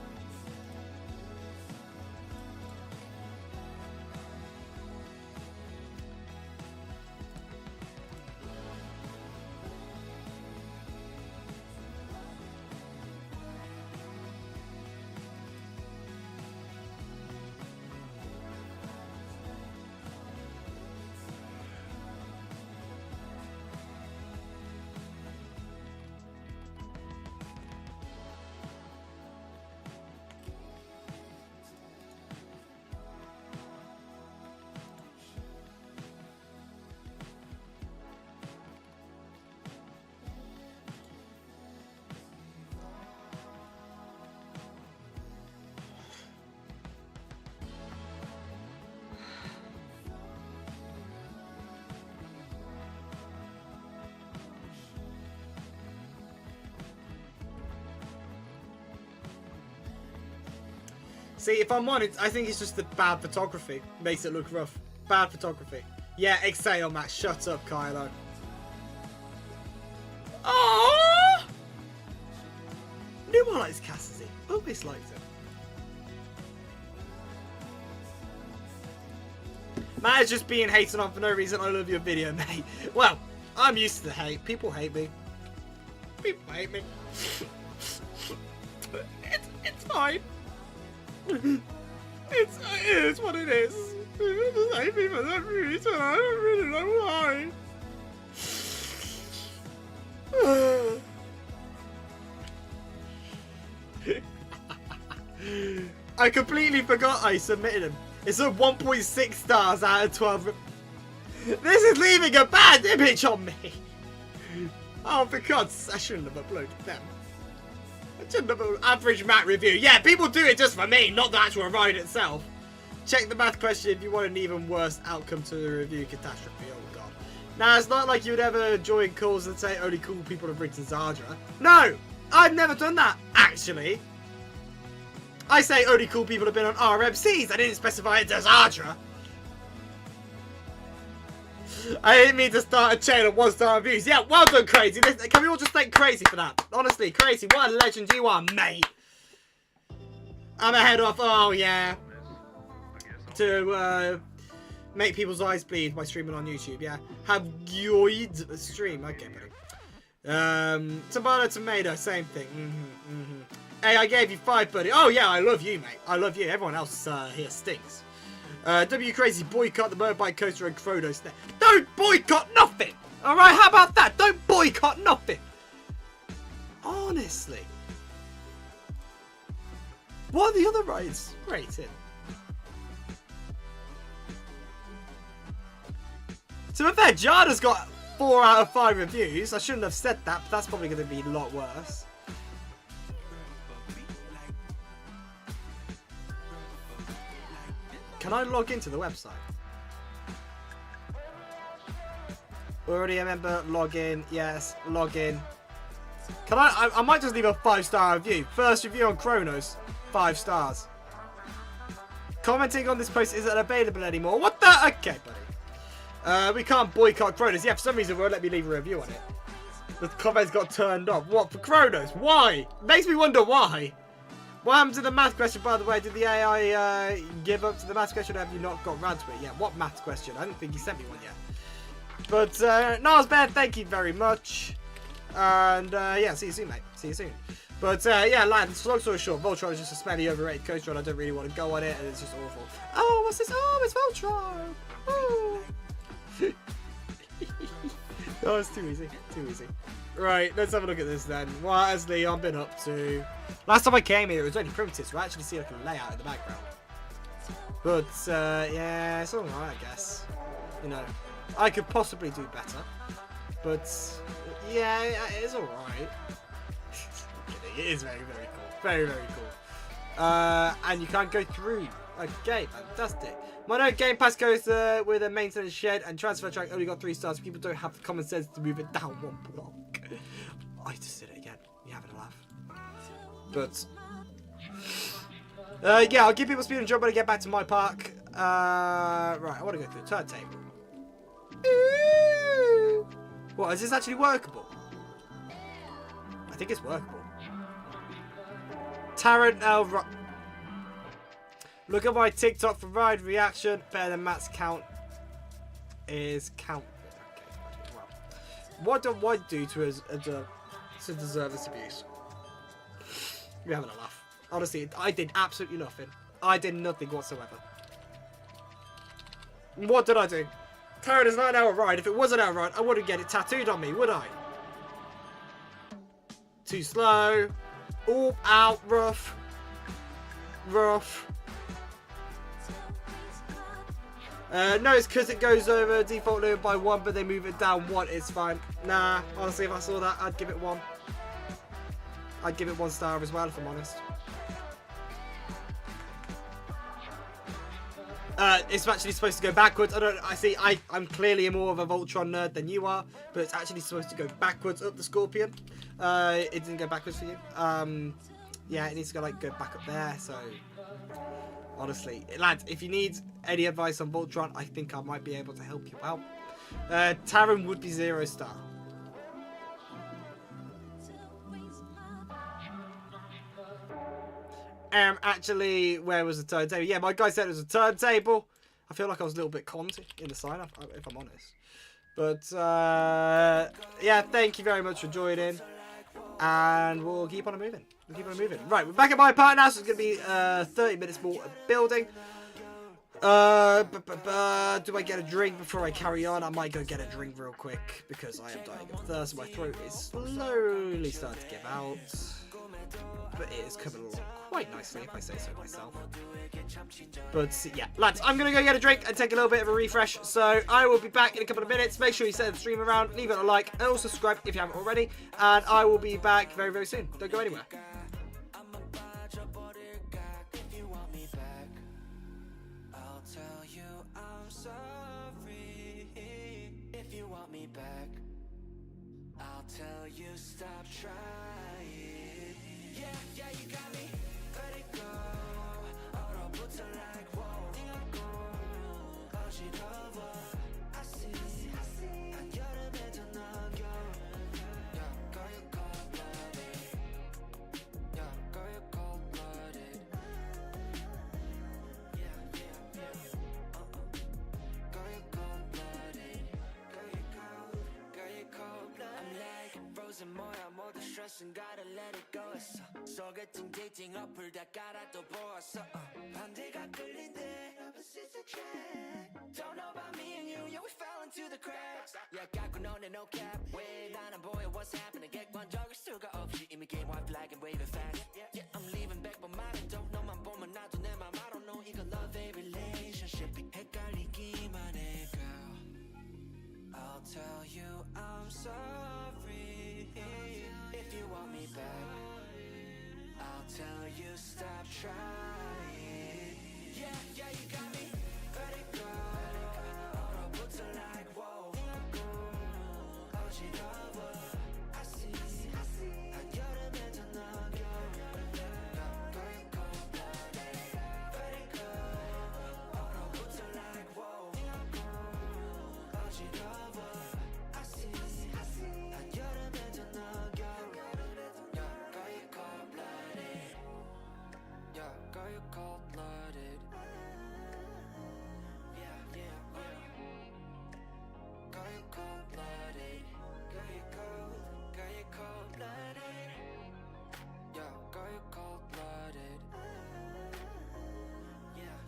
See, if I'm honest, I think it's just the bad photography. Makes it look rough. Bad photography. Yeah, exhale, Matt. Shut up, Kylo. Aww! Numa likes Cassidy. Always liked him. Matt is just being hated on for no reason. I love your video, mate. Well, I'm used to the hate. People hate me. People hate me. It's fine. It is what it is. People just hate me for that reason. I don't really know why. I completely forgot I submitted him. It's a 1.6 stars out of 12. This is leaving a bad image on me. Oh, for God's sake, I shouldn't have uploaded them. I shouldn't have average Matt review. Yeah, people do it just for me, not the actual ride itself. Check the math question if you want an even worse outcome to the review catastrophe. Oh, God. Now, it's not like you would ever join calls and say only cool people have written 𝙎𝙪. No! I've never done that, actually. I say only cool people have been on RMCs. I didn't specify it as 𝙎𝙪. I didn't mean to start a chain of 1-star reviews. Yeah, well done, Crazy. Can we all just thank Crazy for that? Honestly, Crazy, what a legend you are, mate. I'm ahead of, oh yeah, to make people's eyes bleed by streaming on YouTube, yeah. Have 𝙎𝙬𝙘 stream, okay, buddy. Tomato, same thing. Hey, I gave you 5, buddy. Oh yeah, I love you, mate. I love you. Everyone else here stinks. W Crazy, boycott the motorbike coaster and Chronos. Don't boycott nothing! Alright, how about that? Don't boycott nothing! Honestly. What are the other rides rated? To be fair, Jada's got 4 out of 5 reviews. I shouldn't have said that, but that's probably going to be a lot worse. Can I log into the website? Already a member, log in, yes, log in. Can I might just leave a 5-star review. First review on Chronos, 5 stars. Commenting on this post isn't available anymore. What the? Okay, buddy. We can't boycott Chronos. Yeah, for some reason it won't let me leave a review on it. The comments got turned off. What, for Chronos? Why? Makes me wonder why. What happened to the math question, by the way? Did the AI give up to the math question, or have you not got round to it yet? What math question? I don't think he sent me one yet. But, Niles Bear, thank you very much. And, yeah, see you soon, mate. See you soon. But, yeah, lads, long story short, Voltron is just a smelly, overrated coaster, and I don't really want to go on it, and it's just awful. Oh, what's this? Oh, it's Voltron! Oh, oh, it's too easy. Too easy. Right, let's have a look at this then. What has Leon been up to? Last time I came here, it was only primitives, so I actually see like a layout in the background. But, yeah, it's alright, I guess. You know, I could possibly do better. But, yeah, it is alright. It is very, very cool. Very, very cool. And you can't go through. Okay, fantastic. My note Game Pass goes with a maintenance shed and transfer track only got 3 stars. People don't have the common sense to move it down 1 block. I just did it again. You having a laugh? But yeah, I'll give people speed and jump when I get back to my park. Right, I want to go through the turntable. What, is this actually workable? I think it's workable. Tarrant L. Look at my TikTok for ride reaction. Better than Matt's count is count. Okay, well, what do I do to deserve this abuse? You're having a laugh. Honestly, I did absolutely nothing. I did nothing whatsoever. What did I do? Tarrant is not an hour ride. If it was an hour ride, I wouldn't get it tattooed on me, would I? Too slow. Oh, out, rough. Rough. No, it's because it goes over default limit by 1, but they move it down 1. It's fine. Nah, honestly, if I saw that, I'd give it 1. I'd give it 1 star as well, if I'm honest. It's actually supposed to go backwards. I'm clearly more of a Voltron nerd than you are, but it's actually supposed to go backwards up the Scorpion. It didn't go backwards for you. Yeah, it needs to go back up there. So honestly, lads, if you need any advice on Voltron, I think I might be able to help you out. Taron would be 0 star. Actually, where was the turntable? Yeah, my guy said it was a turntable. I feel like I was a little bit conty in the sign-up, if I'm honest. But, yeah, thank you very much for joining. And we'll keep on moving. Right, we're back at my part now, so it's going to be 30 minutes more of building. Do I get a drink before I carry on? I might go get a drink real quick, because I am dying of thirst. My throat is slowly starting to give out. But it is coming along quite nicely, if I say so myself. But yeah, lads, I'm going to go get a drink and take a little bit of a refresh. So I will be back in a couple of minutes. Make sure you set the stream around, leave it a like, and also subscribe if you haven't already. And I will be back very, very soon. Don't go anywhere. you want me back, I'll tell you stop trying. Yeah, yeah, you got me. Let it go. 얼어붙어 like whoa. 띵하고 어지러워. I see. 한여름에 더 너겨워. Yeah, girl, you're cold-blooded. Yeah, girl, you're cold-blooded. Yeah. Girl, you're cold-blooded. Girl, you're cold-blooded. I'm like frozen 뭐야 모두 stress은 gotta let it go 했어. 소개팅 데이팅 어플 다 깔아도 보았어. 반대가 끌린대 opposites attract. Don't know about me and you, yeah we fell into the cracks. Yeah 갖고 노네 no cap. 왜 나는 보여 what's happening. 객관적일 수가 없이 이미 game white flag and waving fast. Yeah I'm leaving back but 말은 don't 너만 보면 나도 내 맘 I don't know 이거 love a relationship 헷갈리기만 해 girl. I'll tell you I'm sorry if you want me back. I'll tell you stop trying. Yeah, you got me. Let it go. 얼어붙어 like whoa. 어지러워. I see. 한여름에 더 너겨워. Girl, you're cold-blooded. Let it go. 얼어붙어 like whoa. 어지러워. I see. 한여름에 더 너겨워. Girl, you're cold-blooded. Yeah, girl, you're cold-blooded. Yeah. Girl, you're cold-blooded. Girl, you're cold-blooded. Yeah, girl, you're cold-blooded. Yeah.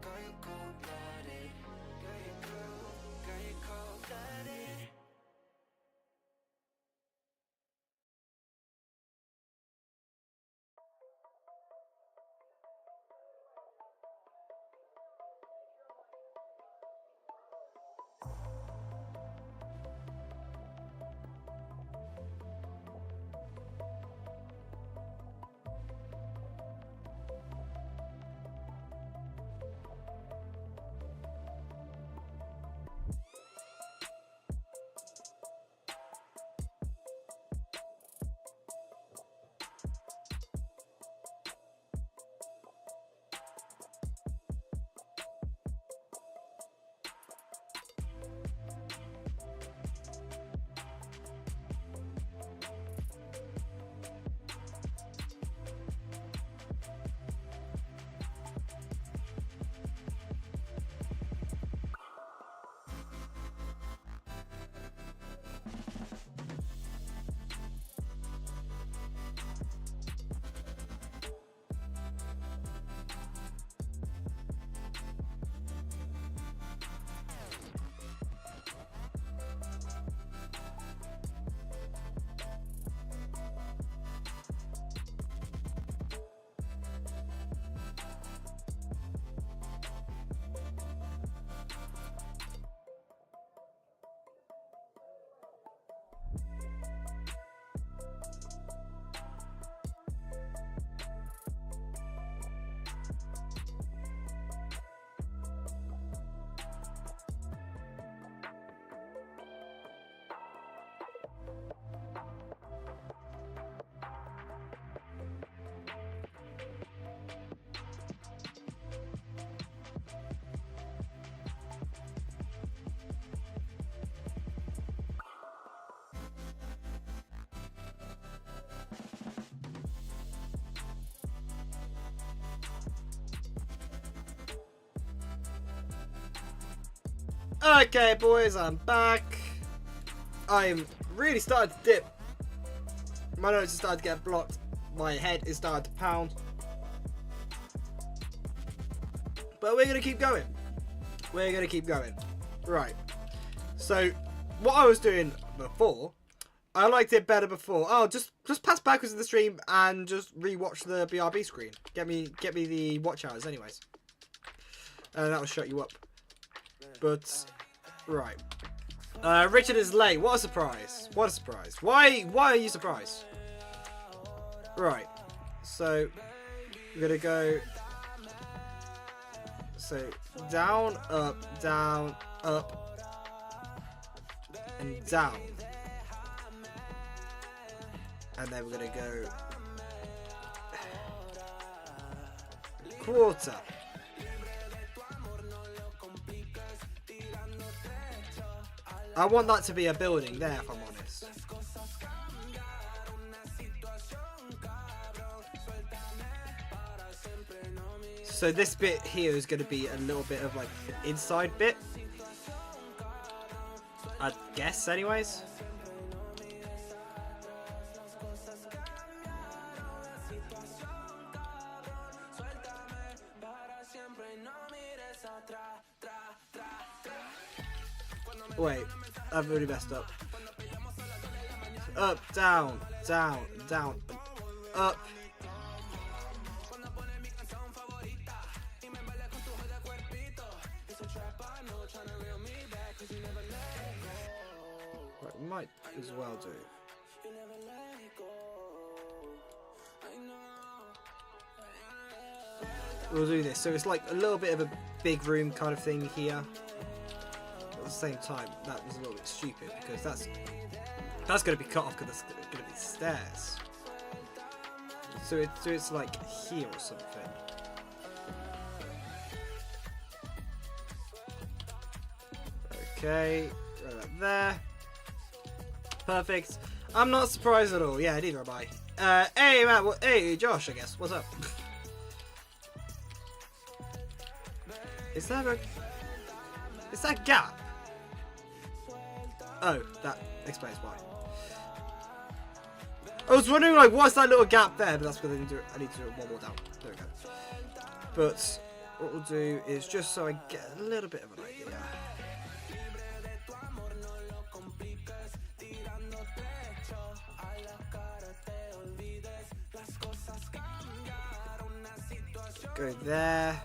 Girl, you're cold-blooded. Girl, you're cold-blooded. Okay, boys, I'm back. I'm really starting to dip. My nose is starting to get blocked. My head is starting to pound. But we're going to keep going. We're going to keep going. Right. So, what I was doing before, I liked it better before. Oh, just pass backwards in the stream and just rewatch the BRB screen. Get me the watch hours anyways. And that'll shut you up. But, right. Richard is late. What a surprise. What a surprise. Why are you surprised? Right. So, we're going to go So down, up, and down. And then we're gonna go quarter. I want that to be a building there, if I'm honest. So this bit here is going to be a little bit of like an inside bit, I guess, anyways. Wait, I've already messed up. Up, down, down, down, up. Right, we might as well do. We'll do this. So it's like a little bit of a big room kind of thing here. At the same time, that was a little bit stupid because that's going to be cut off because there's going to be stairs. So it's like here or something. Okay, right about there. Perfect. I'm not surprised at all. Yeah, neither am I. Hey Matt, hey Josh, I guess. What's up? Is that a gap? Oh, that explains why. I was wondering, like, what's that little gap there? But that's because I need to do it one more down. There we go. But what we'll do is just so I get a little bit of an idea. Go there.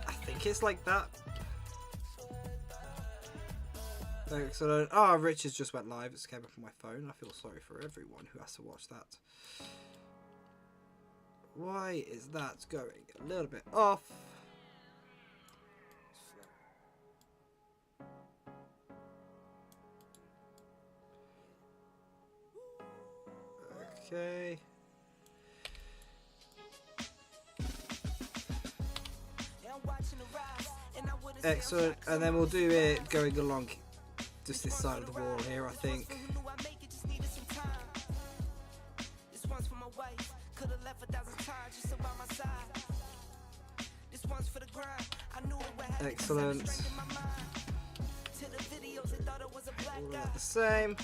I think it's like that. Excellent. Oh, Richard just went live. It came up on my phone. I feel sorry for everyone who has to watch that. Why is that going a little bit off? Okay. Excellent. And then we'll do it going along just this side of the wall here, I think. Excellent. All the same.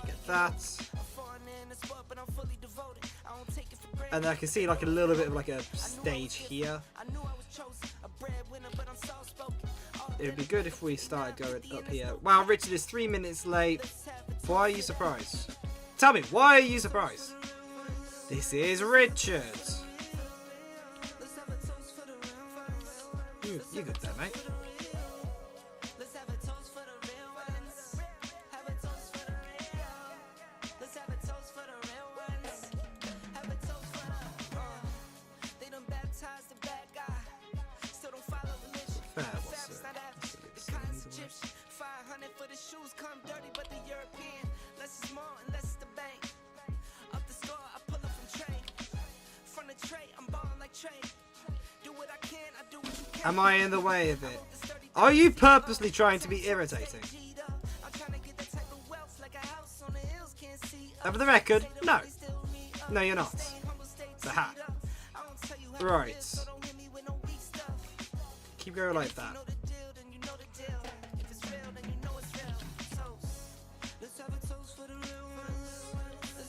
Get that. And I can see like a little bit of like a stage here. It would be good if we started going up here. Wow, Richard is 3 minutes late. Why are you surprised? Tell me, why are you surprised? This is Richard. You good there, mate? Fair, what's it? Am I in the way of it? Are you purposely trying to be irritating? And for the record, no. No, you're not. It's a hat. Right. Keep going like that.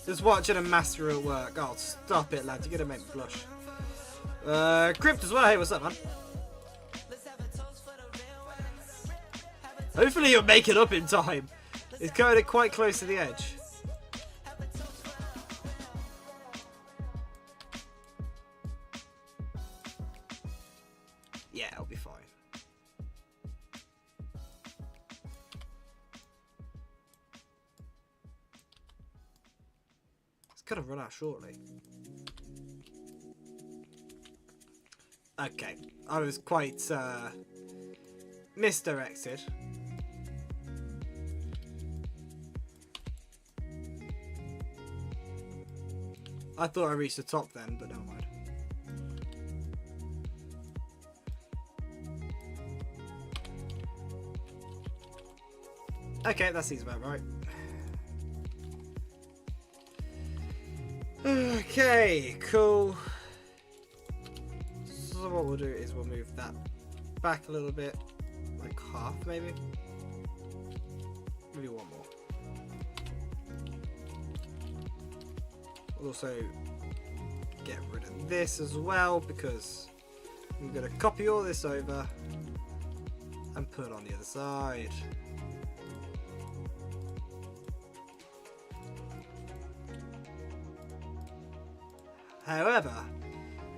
Just watching a master at work. Oh, stop it, lad. You're gonna make me blush. Crypt as well. Hey, what's up, man? Hopefully you'll make it up in time. It's kind of quite close to the edge. Yeah, it'll be fine. It's gonna run out shortly. Okay, I was quite misdirected. I thought I reached the top then, but never mind. Okay, that seems about right. Okay, cool. So what we'll do is we'll move that back a little bit, like half maybe. Maybe one more. We'll also get rid of this as well because I'm going to copy all this over and put it on the other side. However,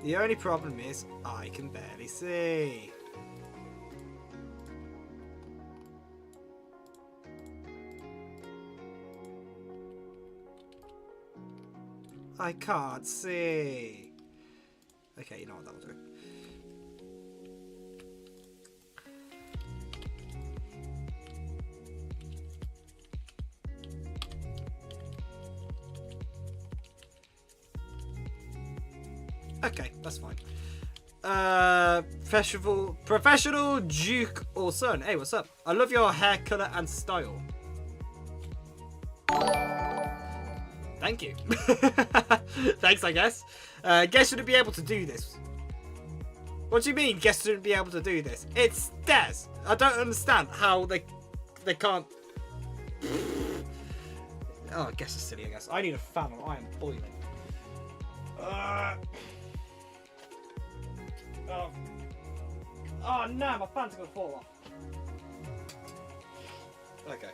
the only problem is I can barely see. I can't see. Okay, you know what, that will do. Okay, that's fine. Professional Duke or son. Hey, what's up? I love your hair color and style. Thank you. Thanks, I guess. Guess shouldn't be able to do this. What do you mean, guess shouldn't be able to do this? It's Des. I don't understand how they can't. Oh, I guess it's silly, I guess. I need a fan or I am boiling. Oh no, my fan's gonna fall off. Okay.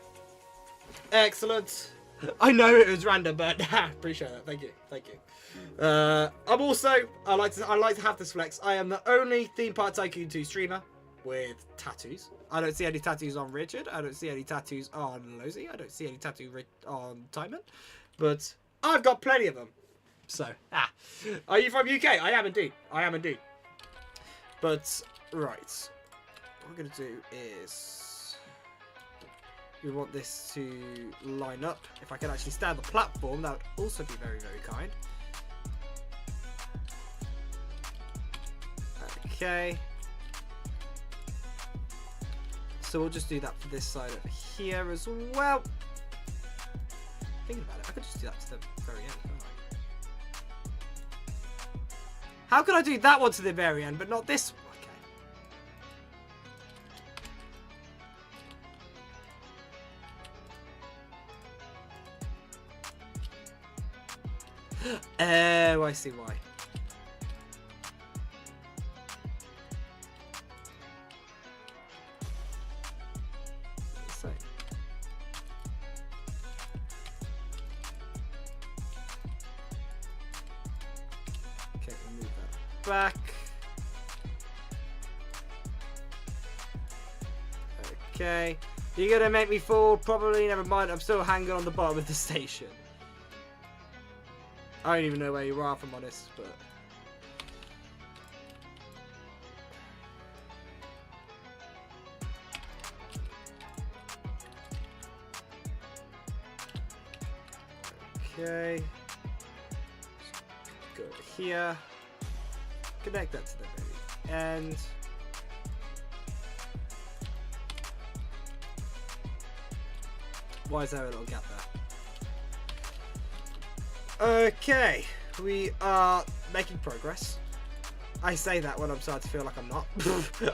Excellent. I know it was random, but appreciate that. Thank you. Thank you. I'm also I like to have this flex. I am the only Theme Park Tycoon 2 streamer with tattoos. I don't see any tattoos on Richard. I don't see any tattoos on Lozy. I don't see any tattoo on Timon. But I've got plenty of them. So, are you from UK? I am indeed. I am indeed. But, right. What we're going to do is we want this to line up. If I can actually stand the platform, that would also be very, very kind. Okay. So we'll just do that for this side over here as well. Thinking about it, I could just do that to the very end, couldn't I? How could I do that one to the very end, but not this one? Okay. Oh, I see why. So. Okay, we'll move that back. Okay. You're gonna make me fall? Probably, never mind. I'm still hanging on the bottom of the station. I don't even know where you are, if I'm honest, but... Okay. Go over here. Connect that to the very end. Why is there a little gap there? Okay, we are making progress. I say that when I'm starting to feel like I'm not.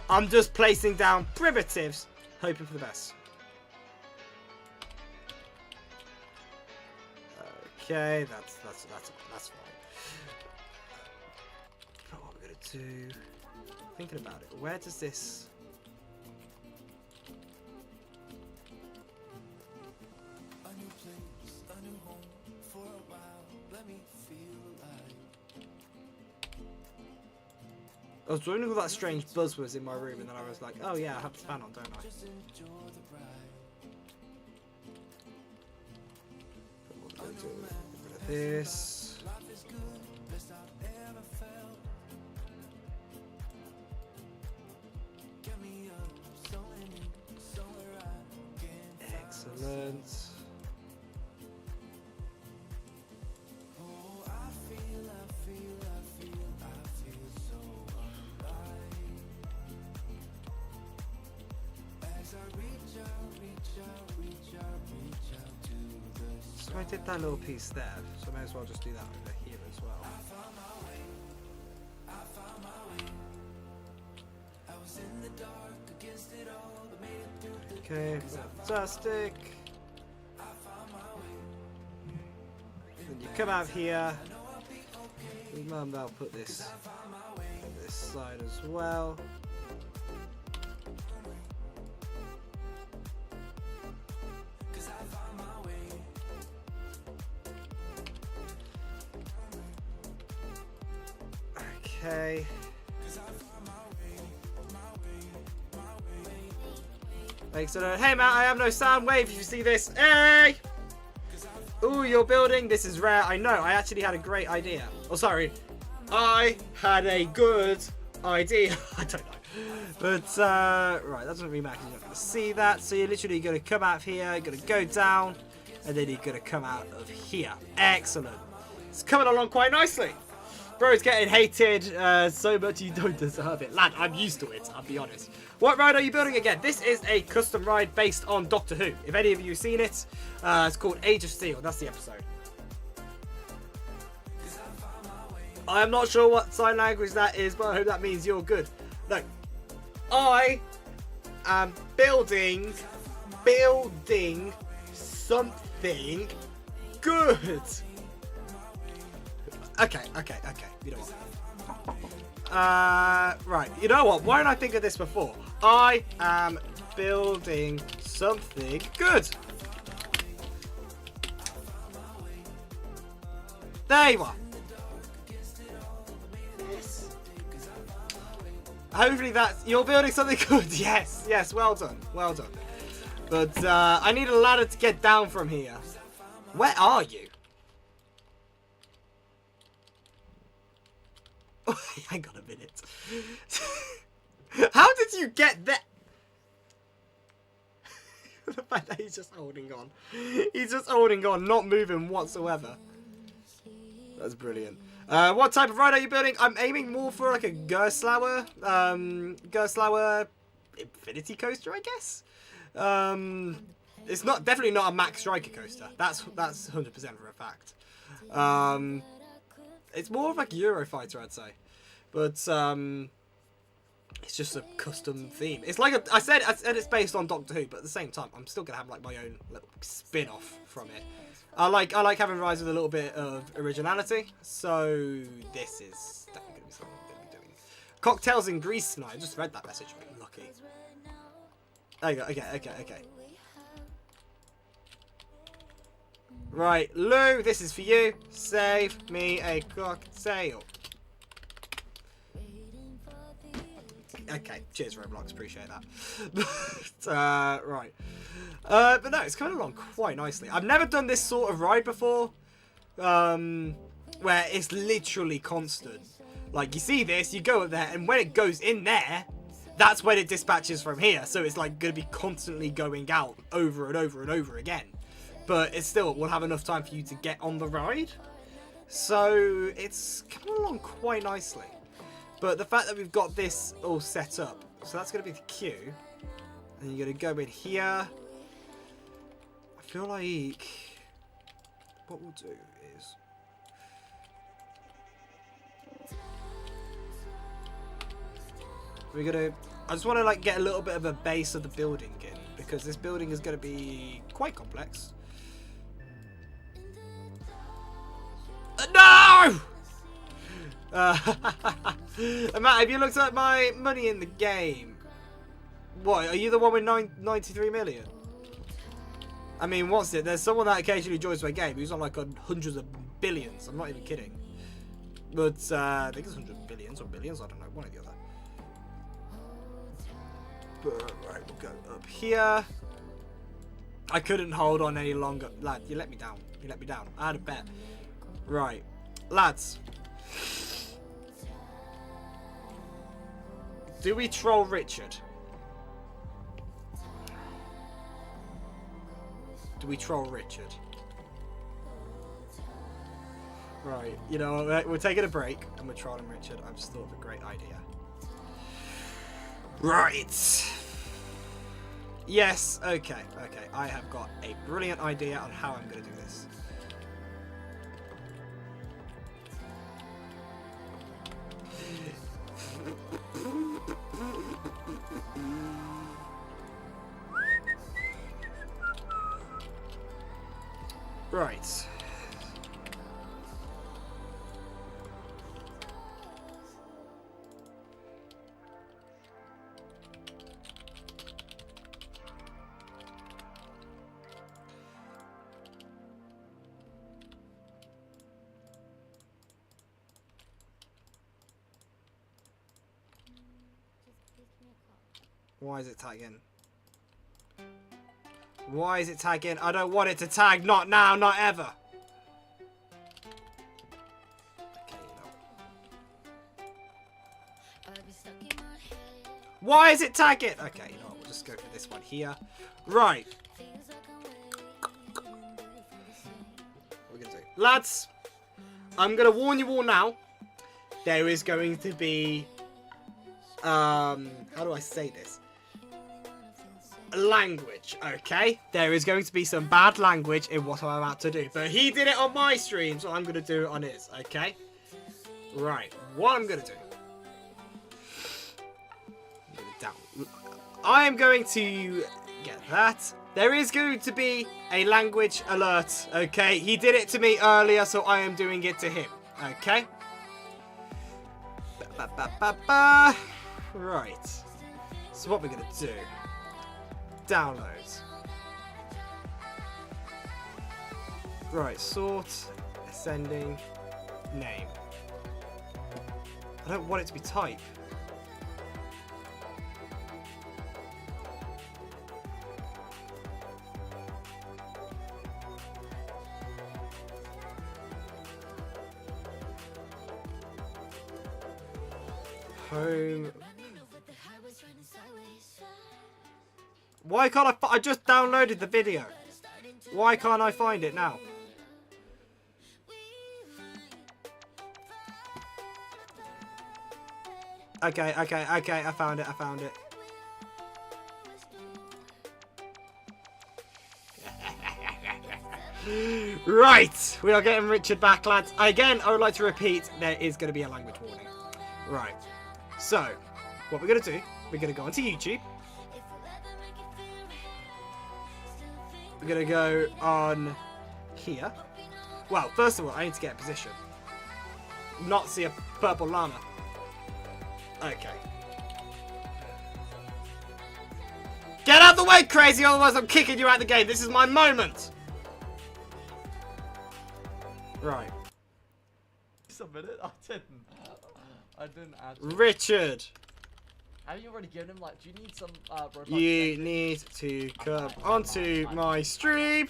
I'm just placing down primitives, hoping for the best. Okay, that's fine. What we're gonna do? Thinking about it, where does this? I was wondering what that strange buzz was in my room, and then I was like, oh yeah, I have the fan on, don't I? We'll do a bit of this. Excellent. So I did that little piece there, so I may as well just do that over here as well. Okay, fantastic. Then you come out here. I'll put this on this side as well. Okay. Excellent. Hey Matt, I have no sound wave if you see this. Hey! Ooh, you're building. This is rare. I know. I actually had a great idea. Oh, sorry. I had a good idea. I don't know. But, right, that's what we Matt. You're not going to see that. So you're literally going to come out of here, you're going to go down, and then you're going to come out of here. Excellent. It's coming along quite nicely. Bro's getting hated so much you don't deserve it. Lad, I'm used to it, I'll be honest. What ride are you building again? This is a custom ride based on Doctor Who. If any of you have seen it, it's called Age of Steel. That's the episode. I am not sure what sign language that is, but I hope that means you're good. Look, I am building something good. Okay. You know what? Right. You know what? Why didn't I think of this before? I am building something good. There you are. Yes. Hopefully you're building something good. Yes. Well done. But I need a ladder to get down from here. Where are you? Hang on a minute. How did you get there? The fact that he's just holding on. He's just holding on, not moving whatsoever. That's brilliant. What type of ride are you building? I'm aiming more for like a 𝙎𝙪𝙥𝙥𝙧 infinity coaster, I guess. It's definitely not a max striker coaster. That's 100% for a fact. It's more of like Eurofighter, I'd say, but it's just a custom theme. It's like I said it's based on Doctor Who, but at the same time, I'm still gonna have like my own little spin-off from it. I like having rides with a little bit of originality, so this is definitely gonna be something I'm gonna be doing. Cocktails in Greece tonight. I just read that message. I'm lucky. There you go. Okay. Right, Lou, this is for you. Save me a cocktail. Okay, cheers, Roblox. Appreciate that. Right. But no, it's coming along quite nicely. I've never done this sort of ride before, where it's literally constant. Like, you see this, you go up there, and when it goes in there, that's when it dispatches from here. So it's like going to be constantly going out over and over and over again. But it still will have enough time for you to get on the ride. So it's coming along quite nicely. But the fact that we've got this all set up, so that's going to be the queue. And you're going to go in here. I feel like what we'll do is I just want to like get a little bit of a base of the building in, because this building is going to be quite complex. No! Matt, have you looked at my money in the game? What, are you the one with 93 million? I mean, what's it? There's someone that occasionally joins my game who's on like hundreds of billions. I'm not even kidding. But I think it's 100 billions or billions. I don't know. One or the other. But, right, we'll go up here. I couldn't hold on any longer. Lad, you let me down. You let me down. I had a bet. Right. Lads. Do we troll Richard? Do we troll Richard? Right. You know, we're taking a break and we're trolling Richard. I've just thought of a great idea. Right. Yes. Okay. Okay. I have got a brilliant idea on how I'm going to do this. Right. Why is it tagging? Why is it tagging? I don't want it to tag. Not now, not ever. Okay, you know. Why is it tagging? Okay, you know what? We'll just go for this one here. Right. What we're gonna do, lads. I'm gonna warn you all now. There is going to be, how do I say this? Language, okay? There is going to be some bad language in what I'm about to do. But he did it on my stream, so I'm going to do it on his, okay? Right, what I'm going to do. I am going to get that. There is going to be a language alert, okay? He did it to me earlier, so I am doing it to him, okay? Right. So what we're going to do. Downloads. Right, sort, ascending, name. I don't want it to be type. Home. Why can't I just downloaded the video. Why can't I find it now? Okay, I found it, Right, we are getting Richard back, lads. Again, I would like to repeat, there is going to be a language warning. Right, so, what we're going to do, we're going to go onto YouTube. We're going to go on here. Well, first of all, I need to get a position. Not see a purple llama. Okay. Get out of the way, crazy, otherwise I'm kicking you out of the game. This is my moment. Right. Submit I didn't actually. Richard. Have you already given him, like, do you need some, You need to come onto my stream.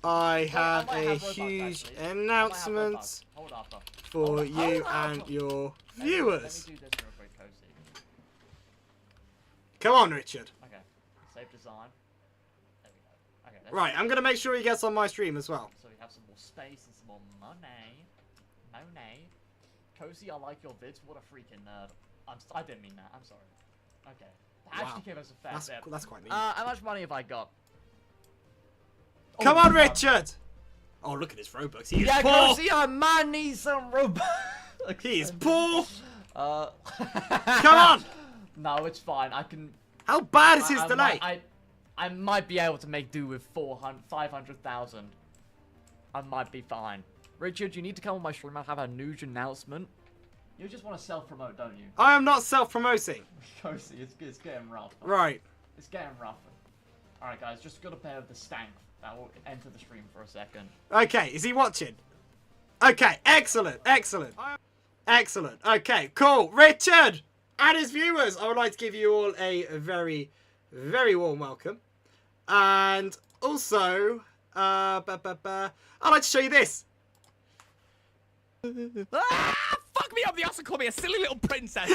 I have a huge announcement for you and your viewers. Let me do this real quick, Cozy. Come on, Richard. Okay. Save design. There we go. Okay. Right, I'm going to make sure he gets on my stream as well. So we have some more space and some more money. Money. Cozy, I like your vids. What a freaking nerd. I didn't mean that. I'm sorry. Okay. Actually give us a fair bit. That's quite mean. How much money have I got? Come on, Richard! Oh, look at his Robux. He is poor! Cozy, I might need some Robux. He is poor! Come on! No, it's fine. I can... How bad is his delay? I might be able to make do with 500,000. I might be fine. Richard, you need to come on my stream. I have a news announcement. You just want to self-promote, don't you? I am not self-promoting. Cozy, it's getting rough. Right. It's getting rough. Alright, guys, just gotta pair with the stank that will enter the stream for a second. Okay, is he watching? Okay, excellent, excellent. Excellent. Okay, cool. Richard and his viewers, I would like to give you all a very, very warm welcome. And also, I'd like to show you this. Fuck me up the ass and call me a silly little princess.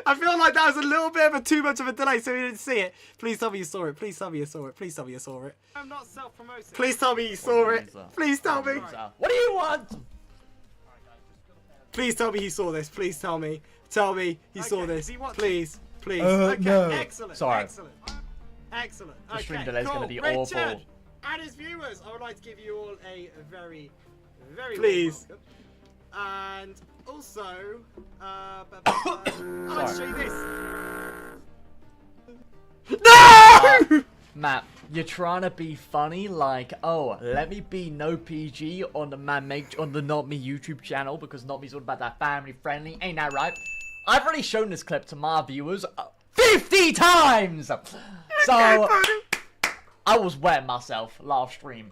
I feel like that was a little bit of too much of a delay, so we didn't see it. Please tell me you saw it. Please tell me you saw it. Please tell me you saw it. I'm not self-promoting. Please tell me you saw it. Please tell me. What do you want? Please tell me he saw this. Please tell me. Tell me he saw this. Please. Please. Okay, no. excellent. Sorry. Excellent. Excellent. The stream Okay, delay's cool. gonna be Richard awful. and his viewers, I would like to give you all a very, very please. Welcome. And also, I'd like to show you this. No! Matt, you're trying to be funny, like, oh, let me be no PG on the Not Me YouTube channel because Not Me's all about that family friendly. Ain't that right? I've already shown this clip to my viewers 50 times. So I was wetting myself last stream.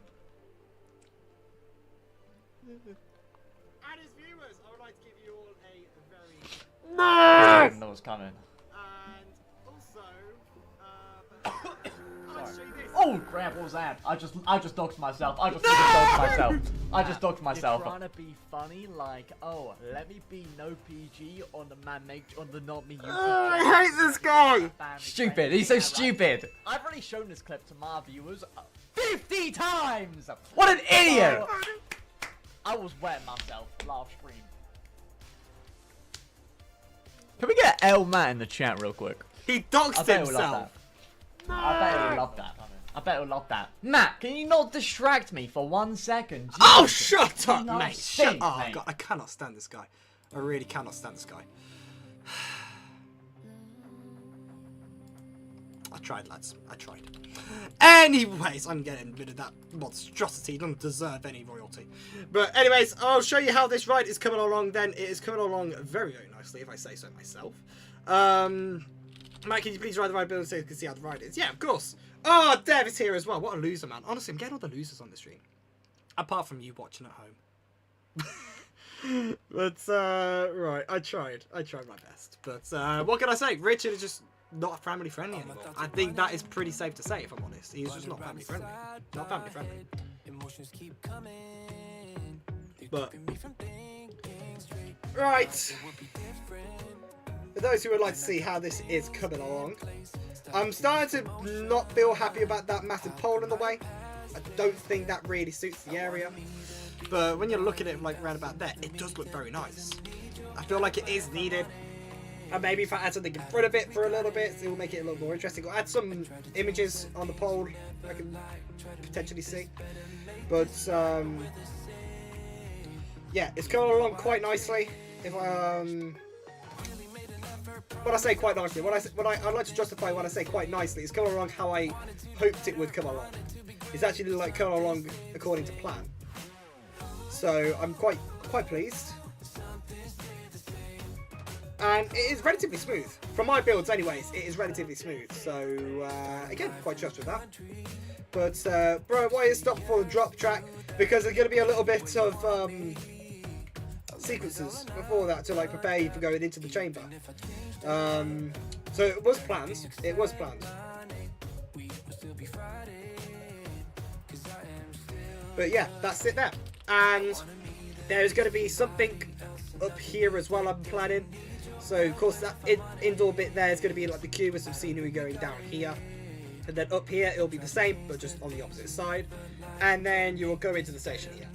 And his viewers, I would like to give you all a very I didn't know it was coming. and also I'd like to show you this. Oh crap, what was that? I just doxed myself. I just doxed myself. I just doxed myself. You're trying to be funny, like, oh, let me be no PG on the Not Me YouTube channel. I hate this guy. Stupid. He's so stupid. I've already shown this clip to my viewers 50 times. What an idiot. I was wetting myself last stream. Can we get L Matt in the chat real quick? He doxed himself. I bet he'll love that. I bet he'll love that. Matt, can you not distract me for 1 second? Oh, shut up, not mate. stink, Oh, mate. God, I cannot stand this guy. I really cannot stand this guy. I tried, lads. I tried. Anyways, I'm getting rid of that monstrosity. He doesn't deserve any royalty. But anyways, I'll show you how this ride is coming along then. It is coming along very, very nicely, if I say so myself. Mike, can you please ride the ride building so you can see how the ride is? Yeah, of course. Oh, Dev is here as well. What a loser, man. Honestly, I'm getting all the losers on the stream. Apart from you watching at home. But, right, I tried my best. But, what can I say? Richard is just not family friendly anymore. I think that is pretty safe to say, if I'm honest. He's just not family friendly. Not family friendly. But, right. For those who would like to see how this is coming along, I'm starting to not feel happy about that massive pole in the way. I don't think that really suits the area. But when you look at it like round about there, it does look very nice. I feel like it is needed. And maybe if I add something in front of it for a little bit, it will make it a little more interesting. Or add some images on the pole I can potentially see. But yeah, it's coming along quite nicely. If when I say quite nicely, I'd like to justify when I say quite nicely, it's coming along how I hoped it would come along. It's actually like coming along according to plan. So I'm quite pleased. And it is relatively smooth. From my builds anyways, it is relatively smooth. So again, quite chuffed with that. But bro, why is stop for the drop track? Because there's going to be a little bit of sequences before that to like prepare you for going into the chamber. So it was planned. It was planned. But yeah, that's it there. And there's going to be something up here as well I'm planning. So of course that indoor bit there is going to be like the queue with some scenery going down here. And then up here it'll be the same but just on the opposite side. And then you will go into the station here.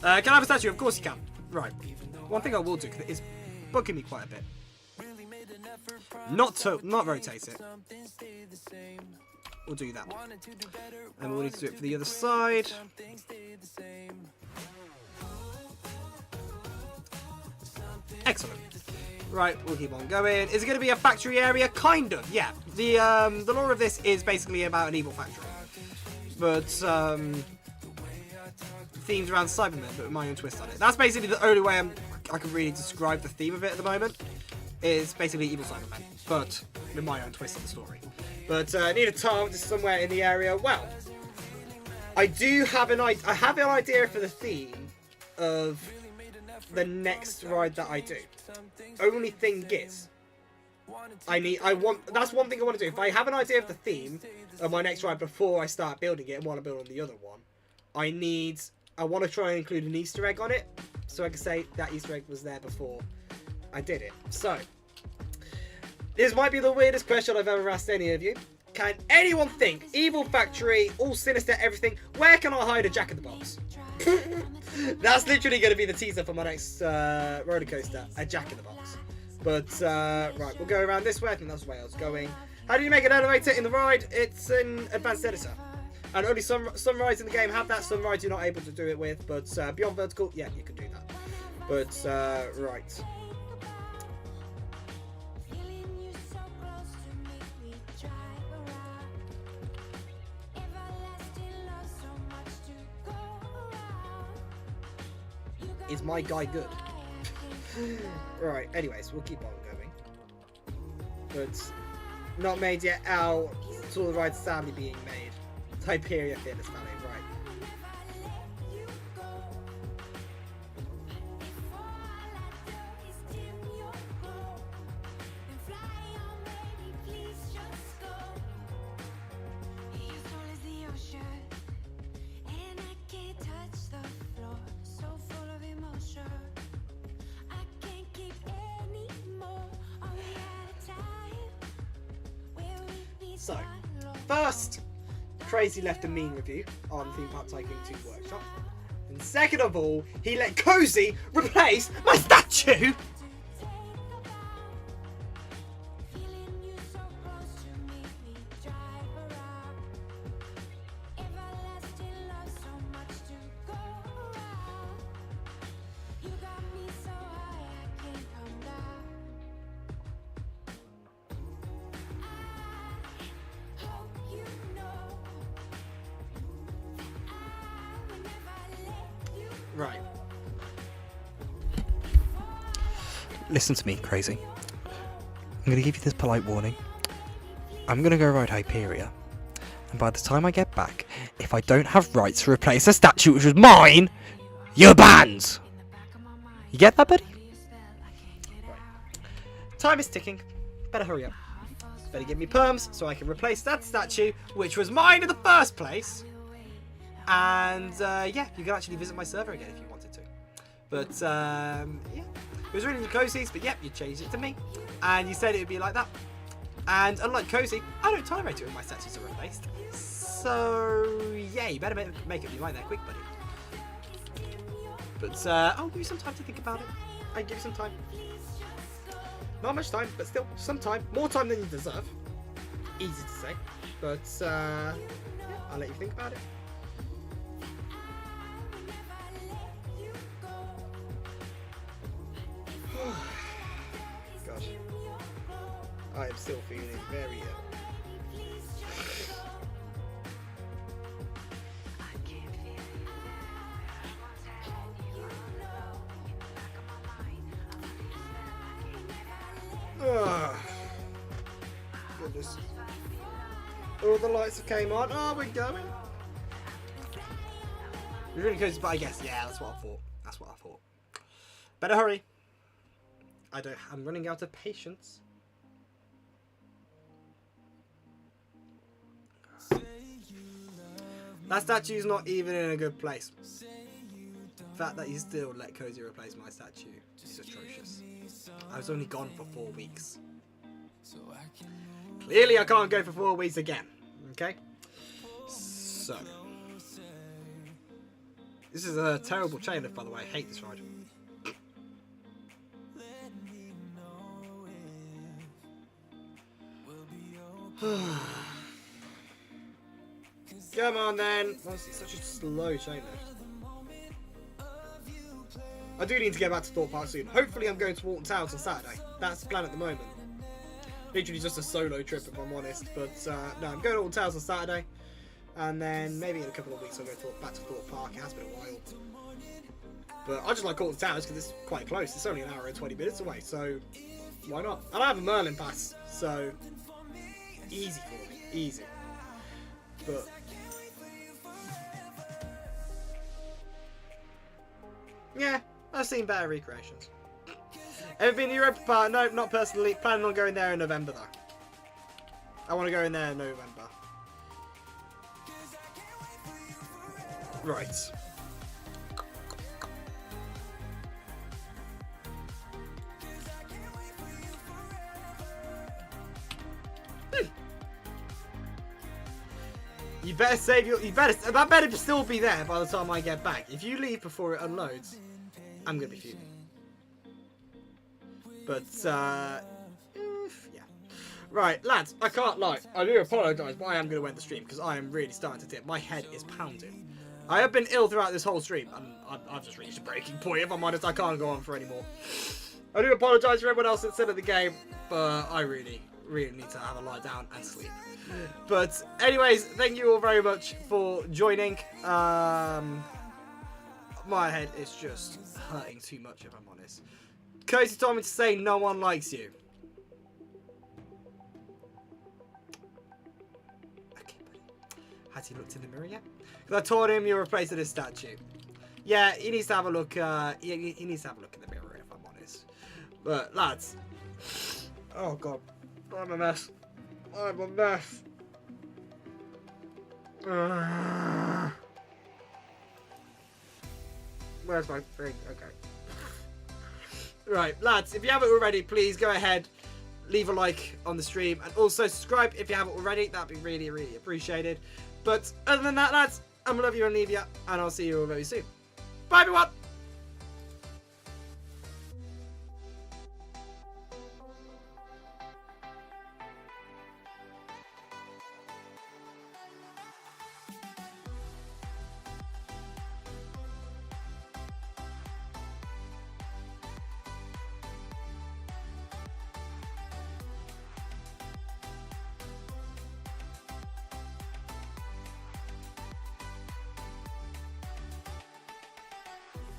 Can I have a statue? Of course you can. Right. One thing I will do, because it is bugging me quite a bit. Not rotate it. We'll do that. And we'll need to do it for the other side. Excellent. Right, we'll keep on going. Is it going to be a factory area? Kind of, yeah. The lore of this is basically about an evil factory. But, themed around Cybermen, but with my own twist on it. That's basically the only way I can really describe the theme of it at the moment. It's basically evil Cybermen, but with my own twist on the story. But I need a target somewhere in the area. Well, I do have an idea for the theme, of the next ride that I do. Only thing is, that's one thing I want to do. If I have an idea of the theme of my next ride before I start building it and want to build on the other one, I want to try and include an Easter egg on it, so I can say that Easter egg was there before I did it. So, this might be the weirdest question I've ever asked any of you. Can anyone think, evil factory, all sinister, everything, where can I hide a Jack-in-the-Box? That's literally going to be the teaser for my next roller coaster, a Jack-in-the-Box. But, right, we'll go around this way. I think that's the way I was going. How do you make an elevator in the ride? It's an advanced editor. And only some rides in the game have that. Some rides you're not able to do it with. But beyond vertical, yeah, you can do that. But, right. Is my guy good? Right, anyways, we'll keep on going. But not made yet. Out. All the rides sadly being made. Typeria Fitness Valley, right. So, first, Crazy left a mean review on Theme Park Tycoon 2 Workshop. And second of all, he let Cozy replace my statue! Right. Listen to me, Crazy. I'm going to give you this polite warning. I'm going to go ride Hyperia. And by the time I get back, if I don't have rights to replace a statue which was mine, you're banned! You get that, buddy? Right. Time is ticking. Better hurry up. Better give me perms so I can replace that statue, which was mine in the first place. And, yeah, you can actually visit my server again if you wanted to. But, yeah. It was really Cozy's, but, yep, you changed it to me. And you said it would be like that. And, unlike Cozy, I don't tolerate it when my statues are replaced. So, yeah, you better make up your mind there quick, buddy. But, I'll give you some time to think about it. I'll give you some time. Not much time, but still, some time. More time than you deserve. Easy to say. But, yeah, I'll let you think about it. Gosh, I am still feeling very ill. Goodness. All the lights came on. Oh, we're going. It really goes, but I guess, yeah, that's what I thought. That's what I thought. Better hurry. I'm running out of patience. That statue's not even in a good place. The fact that you still let Cozy replace my statue is atrocious. I was only gone for 4 weeks. Clearly I can't go for 4 weeks again. Okay? So. This is a terrible chainlift, by the way. I hate this ride. Come on then. Honestly, it's such a slow chain lift. I do need to get back to Thorpe Park soon. Hopefully I'm going to Walton Towers on Saturday. That's the plan at the moment. Literally just a solo trip if I'm honest. But no, I'm going to Walton Towers on Saturday. And then maybe in a couple of weeks I'll go back to Thorpe Park. It has been a while. But I just like Walton Towers because it's quite close. It's only an hour and 20 minutes away. So why not? And I have a Merlin pass. So easy for me. Easy. But Yeah, I've seen better recreations. Ever been to Europa Park? No, not personally. Planning on going there in November though. I want to go in there in November. Right. You better save your. That better still be there by the time I get back. If you leave before it unloads, I'm gonna be fuming. But yeah. Right, lads. I can't lie. I do apologise, but I am gonna end the stream because I am really starting to tip. My head is pounding. I have been ill throughout this whole stream, and I've just reached a breaking point. If I'm honest, I can't go on for any more. I do apologise for everyone else that's still at the game, but I really need to have a lie down and sleep. But anyways, thank you all very much for joining. My head is just hurting too much, if I'm honest. Cozy told me to say no one likes you. Okay, buddy. Has he looked in the mirror yet? Because I told him you're replacing his statue. Yeah, he needs to have a look. He needs to have a look in the mirror, if I'm honest. But lads, oh god, I'm a mess. I'm a mess. Where's my thing? Okay. Right, lads, if you haven't already, please go ahead, leave a like on the stream, and also subscribe if you haven't already. That'd be really, really appreciated. But other than that, lads, I'm gonna love you and leave you, and I'll see you all very soon. Bye, everyone!